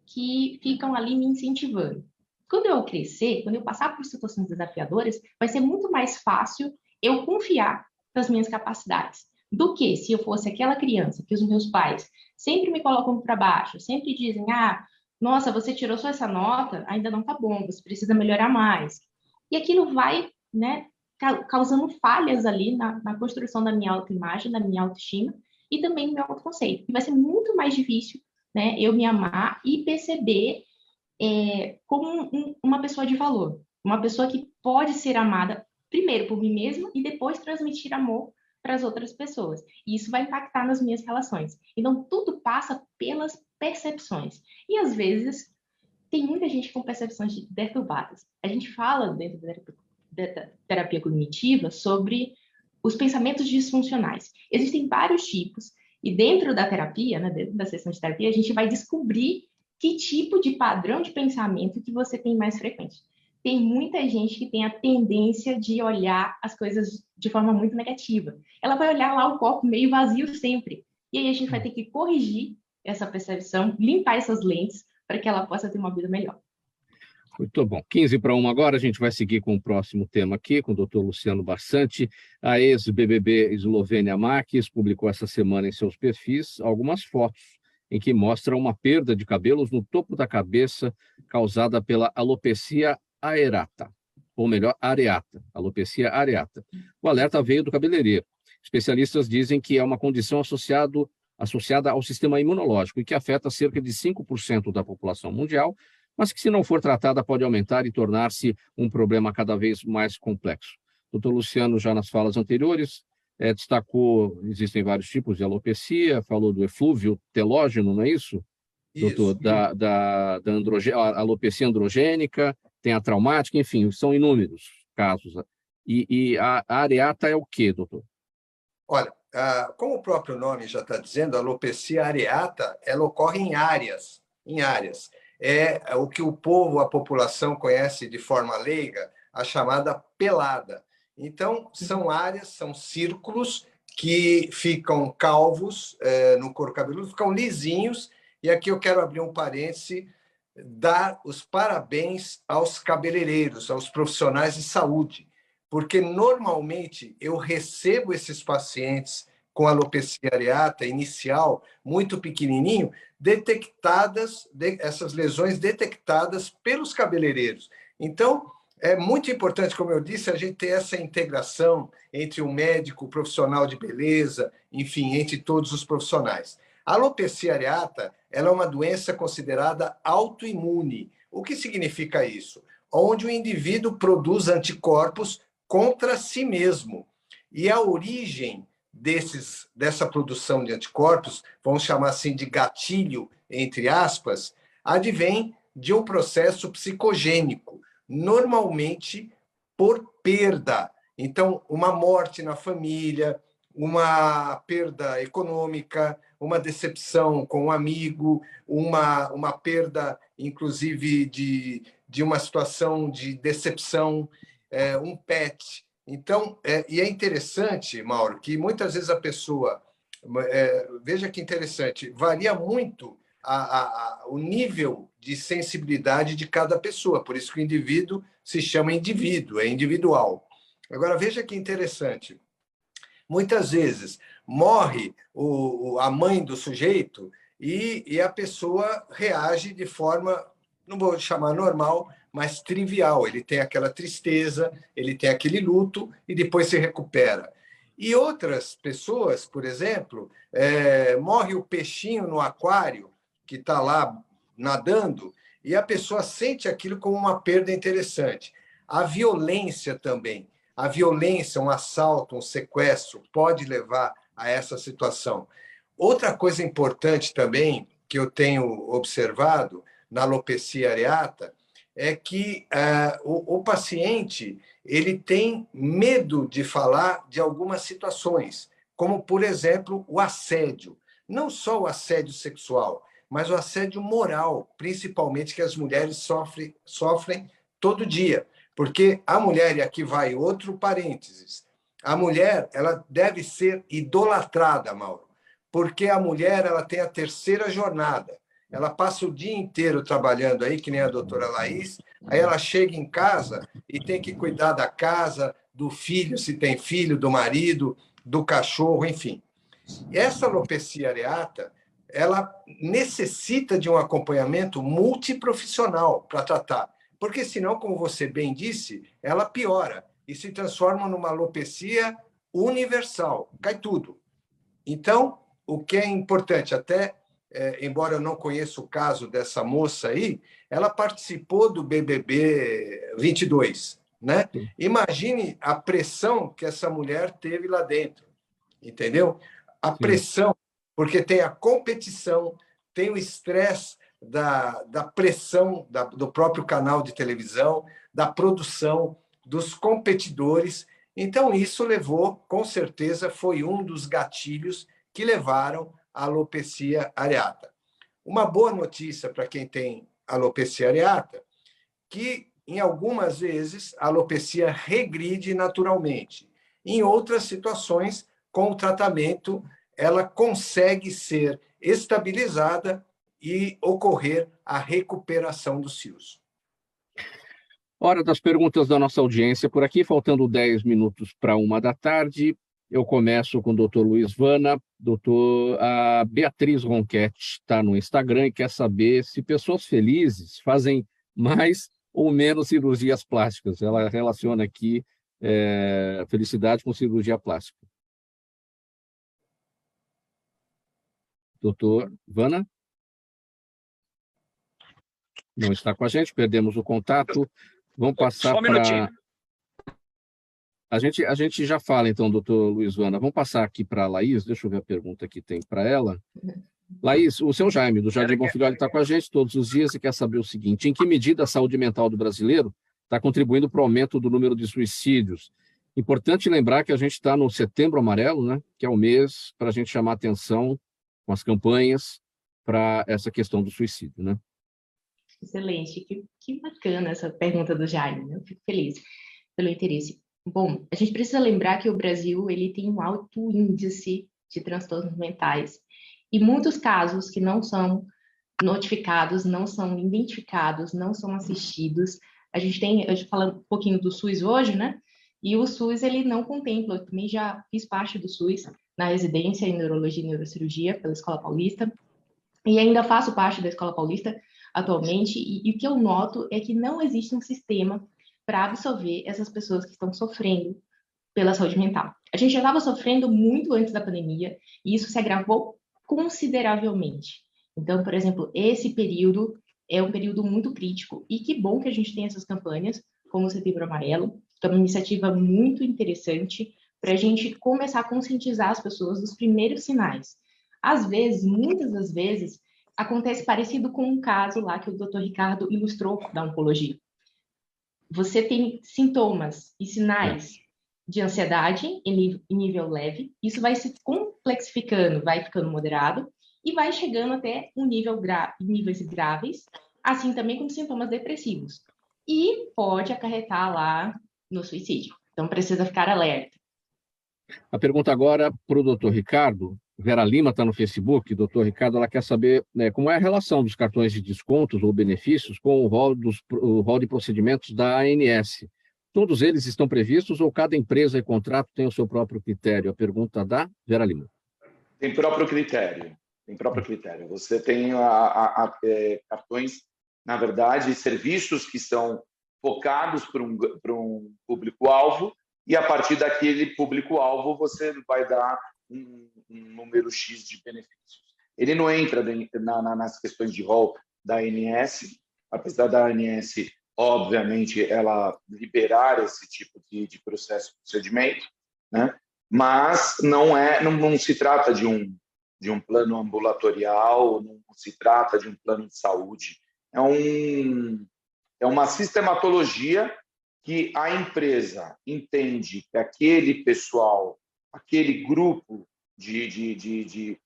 que ficam ali me incentivando. Quando eu crescer, quando eu passar por situações desafiadoras, vai ser muito mais fácil eu confiar nas minhas capacidades do que se eu fosse aquela criança que os meus pais sempre me colocam para baixo, sempre dizem, nossa, você tirou só essa nota, ainda não tá bom, você precisa melhorar mais. E aquilo vai, né, causando falhas ali na construção da minha autoimagem, da minha autoestima e também do meu autoconceito. E vai ser muito mais difícil, né, eu me amar e perceber como uma pessoa de valor, uma pessoa que pode ser amada primeiro por mim mesma e depois transmitir amor para as outras pessoas. E isso vai impactar nas minhas relações. Então, tudo passa pelas percepções. E, às vezes, tem muita gente com percepções deturbadas. A gente fala, dentro da terapia cognitiva, sobre os pensamentos disfuncionais. Existem vários tipos, e dentro da terapia, né, dentro da sessão de terapia, a gente vai descobrir que tipo de padrão de pensamento que você tem mais frequente. Tem muita gente que tem a tendência de olhar as coisas de forma muito negativa. Ela vai olhar lá o copo meio vazio sempre. E aí a gente vai ter que corrigir essa percepção, limpar essas lentes para que ela possa ter uma vida melhor. Muito bom. 12:45 agora, a gente vai seguir com o próximo tema aqui, com o Dr. Luciano Barsanti. A ex-BBB Eslovênia Marques publicou essa semana em seus perfis algumas fotos em que mostra uma perda de cabelos no topo da cabeça causada pela alopecia areata, ou melhor, areata, alopecia areata. O alerta veio do cabeleireiro. Especialistas dizem que é uma condição associada ao sistema imunológico e que afeta cerca de 5% da população mundial, mas que, se não for tratada, pode aumentar e tornar-se um problema cada vez mais complexo. O Dr. Luciano, já nas falas anteriores, destacou, existem vários tipos de alopecia, falou do eflúvio telógeno, não é isso? Isso. Doutor, da alopecia androgênica, tem a traumática, enfim, são inúmeros casos. E a areata é o quê, doutor? Olha, como o próprio nome já está dizendo, a alopecia areata, ela ocorre em áreas, em áreas. É o que o povo, a população conhece de forma leiga, a chamada pelada. Então, são áreas, são círculos que ficam calvos no couro cabeludo, ficam lisinhos, e aqui eu quero abrir um parêntese, dar os parabéns aos cabeleireiros, aos profissionais de saúde, porque normalmente eu recebo esses pacientes com alopecia areata inicial, muito pequenininho, essas lesões detectadas pelos cabeleireiros. Então, é muito importante, como eu disse, a gente ter essa integração entre o médico, o profissional de beleza, enfim, entre todos os profissionais. A alopecia areata, ela é uma doença considerada autoimune. O que significa isso? Onde o indivíduo produz anticorpos contra si mesmo. E a origem dessa produção de anticorpos, vamos chamar assim de gatilho, entre aspas, advém de um processo psicogênico, normalmente por perda. Então, uma morte na família, uma perda econômica, uma decepção com um amigo, uma perda, inclusive, de uma situação de decepção, um pet. Então, e é interessante, Mauro, que muitas vezes a pessoa, veja que interessante, varia muito o nível de sensibilidade de cada pessoa, por isso que o indivíduo se chama indivíduo, é individual. Agora, veja que interessante, muitas vezes morre a mãe do sujeito e a pessoa reage de forma, não vou chamar normal, mas trivial. Ele tem aquela tristeza, ele tem aquele luto e depois se recupera. E outras pessoas, por exemplo, morre o peixinho no aquário, que está lá nadando, e a pessoa sente aquilo como uma perda interessante. A violência também. A violência, um assalto, um sequestro, pode levar a essa situação. Outra coisa importante também, que eu tenho observado na alopecia areata, é que o paciente ele tem medo de falar de algumas situações, como, por exemplo, o assédio. Não só o assédio sexual, mas o assédio moral, principalmente que as mulheres sofrem todo dia. Porque a mulher, e aqui vai outro parênteses, a mulher ela deve ser idolatrada, Mauro, porque a mulher ela tem a terceira jornada. Ela passa o dia inteiro trabalhando aí, que nem a doutora Laís, aí ela chega em casa e tem que cuidar da casa, do filho, se tem filho, do marido, do cachorro, enfim. Essa alopecia areata, ela necessita de um acompanhamento multiprofissional para tratar, porque senão, como você bem disse, ela piora e se transforma numa alopecia universal, cai tudo. Então, o que é importante, até embora eu não conheça o caso dessa moça aí, ela participou do BBB 22, né? Imagine a pressão que essa mulher teve lá dentro, entendeu? A pressão, porque tem a competição, tem o estresse da pressão do próprio canal de televisão, da produção, dos competidores. Então, isso levou, com certeza, foi um dos gatilhos que levaram à alopecia areata. Uma boa notícia para quem tem alopecia areata, que em algumas vezes a alopecia regride naturalmente. Em outras situações, com o tratamento, ela consegue ser estabilizada e ocorrer a recuperação dos fios. Hora das perguntas da nossa audiência por aqui, faltando 10 minutos para 13h. Eu começo com o doutor Luiz Vana. A Beatriz Ronquete está no Instagram e quer saber se pessoas felizes fazem mais ou menos cirurgias plásticas. Ela relaciona aqui felicidade com cirurgia plástica. Doutor Vana? Não está com a gente, perdemos o contato. Vamos passar para... A gente já fala, então, doutor Luiz Vana. Vamos passar aqui para a Laís. Deixa eu ver a pergunta que tem para ela. Laís, o seu Jaime, do Jardim Bom Filhole, está com a gente todos os dias e quer saber o seguinte: em que medida a saúde mental do brasileiro está contribuindo para o aumento do número de suicídios? Importante lembrar que a gente está no Setembro Amarelo, né, que é o mês para a gente chamar atenção com as campanhas para essa questão do suicídio, né? Excelente, que bacana essa pergunta do Jaime, né? Eu fico feliz pelo interesse. Bom, a gente precisa lembrar que o Brasil ele tem um alto índice de transtornos mentais e muitos casos que não são notificados, não são identificados, não são assistidos. A gente fala um pouquinho do SUS hoje, né? E o SUS, ele não contempla, eu também já fiz parte do SUS na residência em Neurologia e Neurocirurgia pela Escola Paulista, e ainda faço parte da Escola Paulista atualmente, e o que eu noto é que não existe um sistema para absorver essas pessoas que estão sofrendo pela saúde mental. A gente já estava sofrendo muito antes da pandemia, e isso se agravou consideravelmente. Então, por exemplo, esse período é um período muito crítico, e que bom que a gente tem essas campanhas, como o Setembro Amarelo, que é uma iniciativa muito interessante para a gente começar a conscientizar as pessoas dos primeiros sinais. Às vezes, muitas das vezes, acontece parecido com um caso lá que o Dr. Ricardo ilustrou da oncologia. Você tem sintomas e sinais de ansiedade em nível leve, isso vai se complexificando, vai ficando moderado e vai chegando até níveis graves, assim também como sintomas depressivos. E pode acarretar lá no suicídio. Então, precisa ficar alerta. A pergunta agora para o doutor Ricardo. Vera Lima está no Facebook. Doutor Ricardo, ela quer saber, né, como é a relação dos cartões de descontos ou benefícios com o rol de procedimentos da ANS. Todos eles estão previstos ou cada empresa e contrato tem o seu próprio critério? A pergunta da Vera Lima. Tem próprio critério. Você tem cartões, na verdade, serviços que são focados para um público-alvo, e a partir daquele público-alvo você vai dar um número X de benefícios. Ele não entra nas questões de rol da ANS, apesar da ANS, obviamente, ela liberar esse tipo de procedimento, né? Mas não se trata de um plano ambulatorial, não se trata de um plano de saúde. É uma sistematologia que a empresa entende que aquele pessoal, aquele grupo de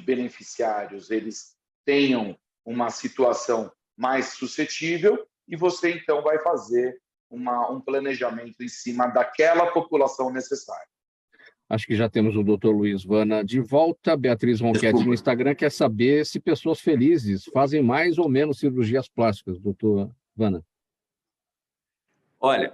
beneficiários, eles tenham uma situação mais suscetível, e você, então, vai fazer um planejamento em cima daquela população necessária. Acho que já temos o doutor Luiz Vana de volta. Beatriz Ronquete no Instagram quer saber se pessoas felizes fazem mais ou menos cirurgias plásticas, doutor Vana. Olha,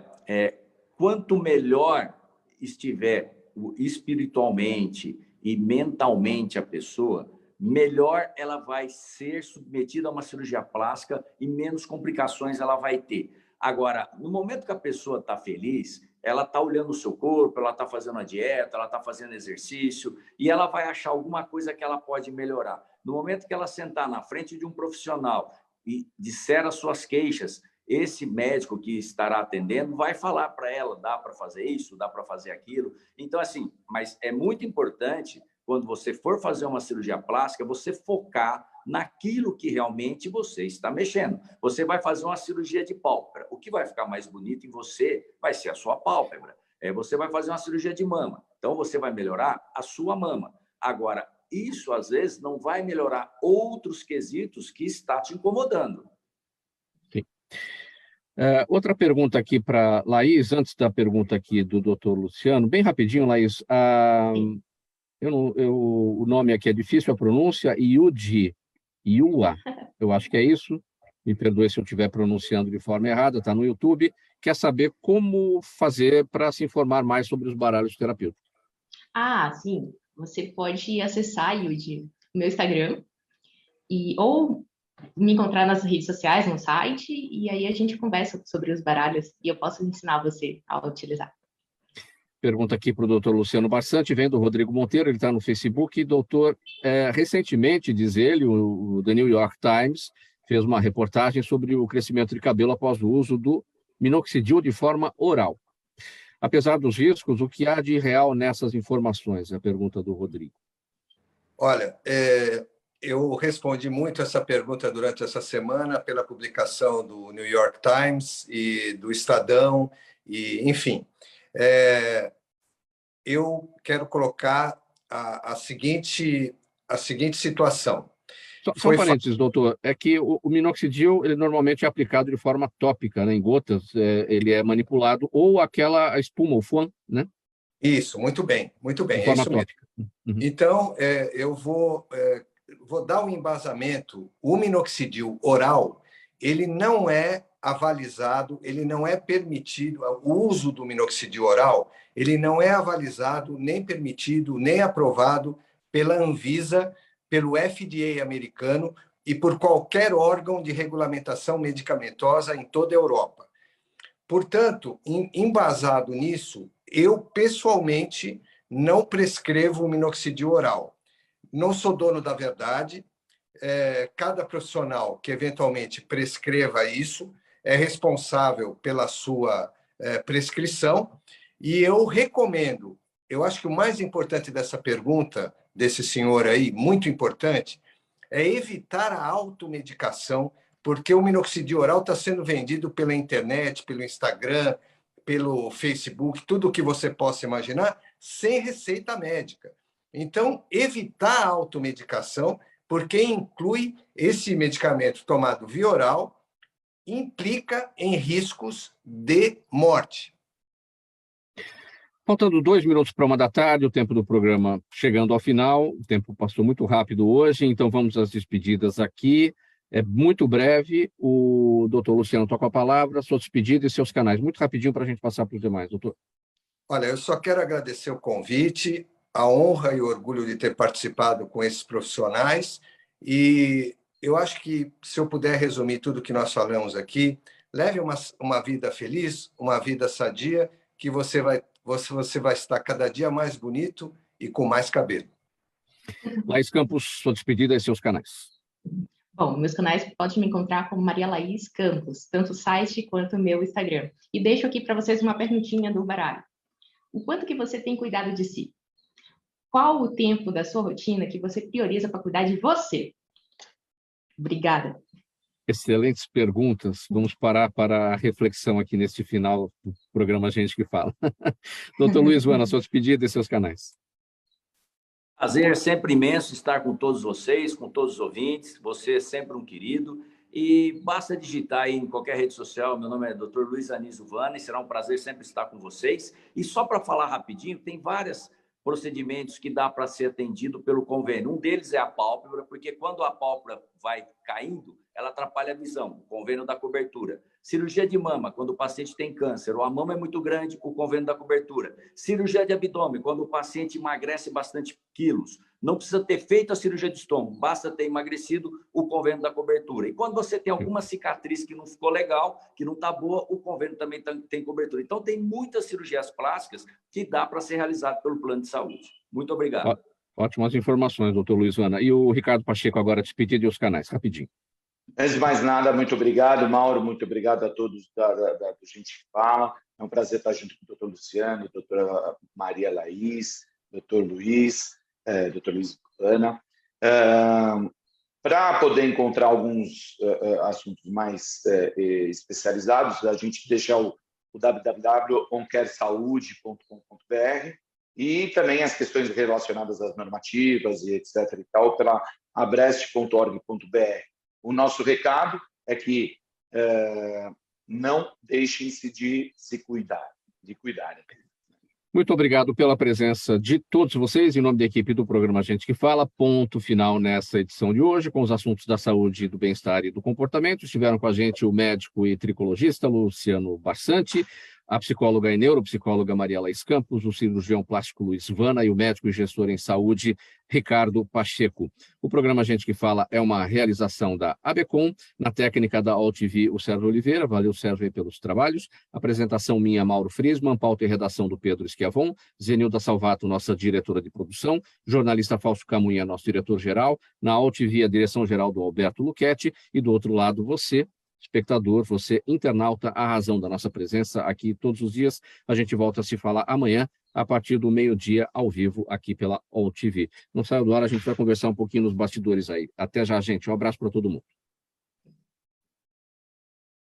quanto melhor estiver espiritualmente e mentalmente a pessoa, melhor ela vai ser submetida a uma cirurgia plástica e menos complicações ela vai ter. Agora, no momento que a pessoa está feliz, ela está olhando o seu corpo, ela está fazendo a dieta, ela está fazendo exercício, e ela vai achar alguma coisa que ela pode melhorar. No momento que ela sentar na frente de um profissional e disser as suas queixas, esse médico que estará atendendo vai falar para ela, dá para fazer isso, dá para fazer aquilo. Então, assim, mas é muito importante, quando você for fazer uma cirurgia plástica, você focar naquilo que realmente você está mexendo. Você vai fazer uma cirurgia de pálpebra. O que vai ficar mais bonito em você vai ser a sua pálpebra. Você vai fazer uma cirurgia de mama. Então, você vai melhorar a sua mama. Agora, isso, às vezes, não vai melhorar outros quesitos que está te incomodando. Outra pergunta aqui para Laís, antes da pergunta aqui do doutor Luciano, bem rapidinho, Laís. O nome aqui é difícil, a pronúncia, Iua, eu acho que é isso. Me perdoe se eu estiver pronunciando de forma errada, está no YouTube. Quer saber como fazer para se informar mais sobre os baralhos terapêuticos. Sim. Você pode acessar, Yudi, o meu Instagram, ou me encontrar nas redes sociais, no site, e aí a gente conversa sobre os baralhos e eu posso ensinar você a utilizar. Pergunta aqui para o doutor Luciano Barsante, vem do Rodrigo Monteiro, ele está no Facebook. Doutor, recentemente, diz ele, o The New York Times fez uma reportagem sobre o crescimento de cabelo após o uso do minoxidil de forma oral. Apesar dos riscos, o que há de real nessas informações? É a pergunta do Rodrigo. Olha, eu respondi muito essa pergunta durante essa semana pela publicação do New York Times e do Estadão, e, enfim. Eu quero colocar a seguinte situação. Só um parênteses, doutor, é que o minoxidil, ele normalmente é aplicado de forma tópica, né, em gotas, ele é manipulado, ou aquela espuma, o FUAN, né? Isso, muito bem, De forma isso tópica. mesmo. Então, eu vou dar um embasamento. O minoxidil oral, ele não é avalizado, ele não é permitido, o uso do minoxidil oral, ele não é avalizado, nem permitido, nem aprovado pela Anvisa, pelo FDA americano e por qualquer órgão de regulamentação medicamentosa em toda a Europa. Portanto, embasado nisso, eu pessoalmente não prescrevo o minoxidil oral. Não sou dono da verdade. Cada profissional que eventualmente prescreva isso é responsável pela sua prescrição. E eu recomendo, eu acho que o mais importante dessa pergunta, desse senhor aí, muito importante, é evitar a automedicação, porque o minoxidil oral está sendo vendido pela internet, pelo Instagram, pelo Facebook, tudo o que você possa imaginar, sem receita médica. Então, evitar a automedicação, porque inclui esse medicamento tomado via oral, implica em riscos de morte. Faltando 2 minutos para 1h da tarde, o tempo do programa chegando ao final, o tempo passou muito rápido hoje, então vamos às despedidas aqui. É muito breve, o doutor Luciano toca a palavra, sua despedida e seus canais. Muito rapidinho para a gente passar para os demais, doutor. Olha, eu só quero agradecer o convite, a honra e o orgulho de ter participado com esses profissionais, e eu acho que, se eu puder resumir tudo que nós falamos aqui, leve uma vida feliz, uma vida sadia, que você vai estar cada dia mais bonito e com mais cabelo. Laís Campos, sua despedida e seus canais. Bom, meus canais podem me encontrar como Maria Laís Campos, tanto o site quanto o meu Instagram. E deixo aqui para vocês uma perguntinha do baralho. O quanto que você tem cuidado de si? Qual o tempo da sua rotina que você prioriza para cuidar de você? Obrigada. Excelentes perguntas. Vamos parar para a reflexão aqui neste final do programa Gente que Fala. Doutor Luiz Viana, sua despedida e seus canais. Prazer sempre imenso estar com todos vocês, com todos os ouvintes. Você é sempre um querido. E basta digitar aí em qualquer rede social. Meu nome é Dr. Luiz Anísio Viana e será um prazer sempre estar com vocês. E só para falar rapidinho, tem vários procedimentos que dá para ser atendido pelo convênio. Um deles é a pálpebra, porque quando a pálpebra vai caindo, ela atrapalha a visão, o convênio da cobertura. Cirurgia de mama, quando o paciente tem câncer ou a mama é muito grande, o convênio da cobertura. Cirurgia de abdômen, quando o paciente emagrece bastante quilos. Não precisa ter feito a cirurgia de estômago, basta ter emagrecido, o convênio da cobertura. E quando você tem alguma cicatriz que não ficou legal, que não está boa, o convênio também tem cobertura. Então, tem muitas cirurgias plásticas que dá para ser realizado pelo plano de saúde. Muito obrigado. Ótimas informações, doutor Luiz Viana. E o Ricardo Pacheco agora, despedido e os canais, rapidinho. Antes de mais nada, muito obrigado, Mauro, muito obrigado a todos do Gente que Fala. É um prazer estar junto com o doutor Luciano, doutora Maria Laís, doutor Luiz Viana. Para poder encontrar alguns assuntos mais especializados, a gente deixa o www.onquersaude.com.br e também as questões relacionadas às normativas e etc. e tal, pela abrest.org.br. O nosso recado é que não deixem-se de se cuidar, de cuidarem. Muito obrigado pela presença de todos vocês, em nome da equipe do programa Gente que Fala. Ponto final nessa edição de hoje, com os assuntos da saúde, do bem-estar e do comportamento. Estiveram com a gente o médico e tricologista Luciano Barsante, a psicóloga e neuropsicóloga Maria Laís Campos, o cirurgião plástico Luiz Viana e o médico e gestor em saúde Ricardo Pacheco. O programa Gente que Fala é uma realização da ABECOM, na técnica da AltV, o Sérgio Oliveira. Valeu, Sérgio, pelos trabalhos. Apresentação minha, Mauro Friesman, pauta e redação do Pedro Schiavon, Zenilda Salvato, nossa diretora de produção, jornalista Fausto Camunha, nosso diretor-geral, na AltV, a direção-geral do Alberto Luchetti, e do outro lado, você, espectador, você, internauta, a razão da nossa presença aqui todos os dias. A gente volta a se falar amanhã a partir do meio-dia, ao vivo, aqui pela All TV. Não saia do ar, a gente vai conversar um pouquinho nos bastidores aí. Até já, gente. Um abraço para todo mundo.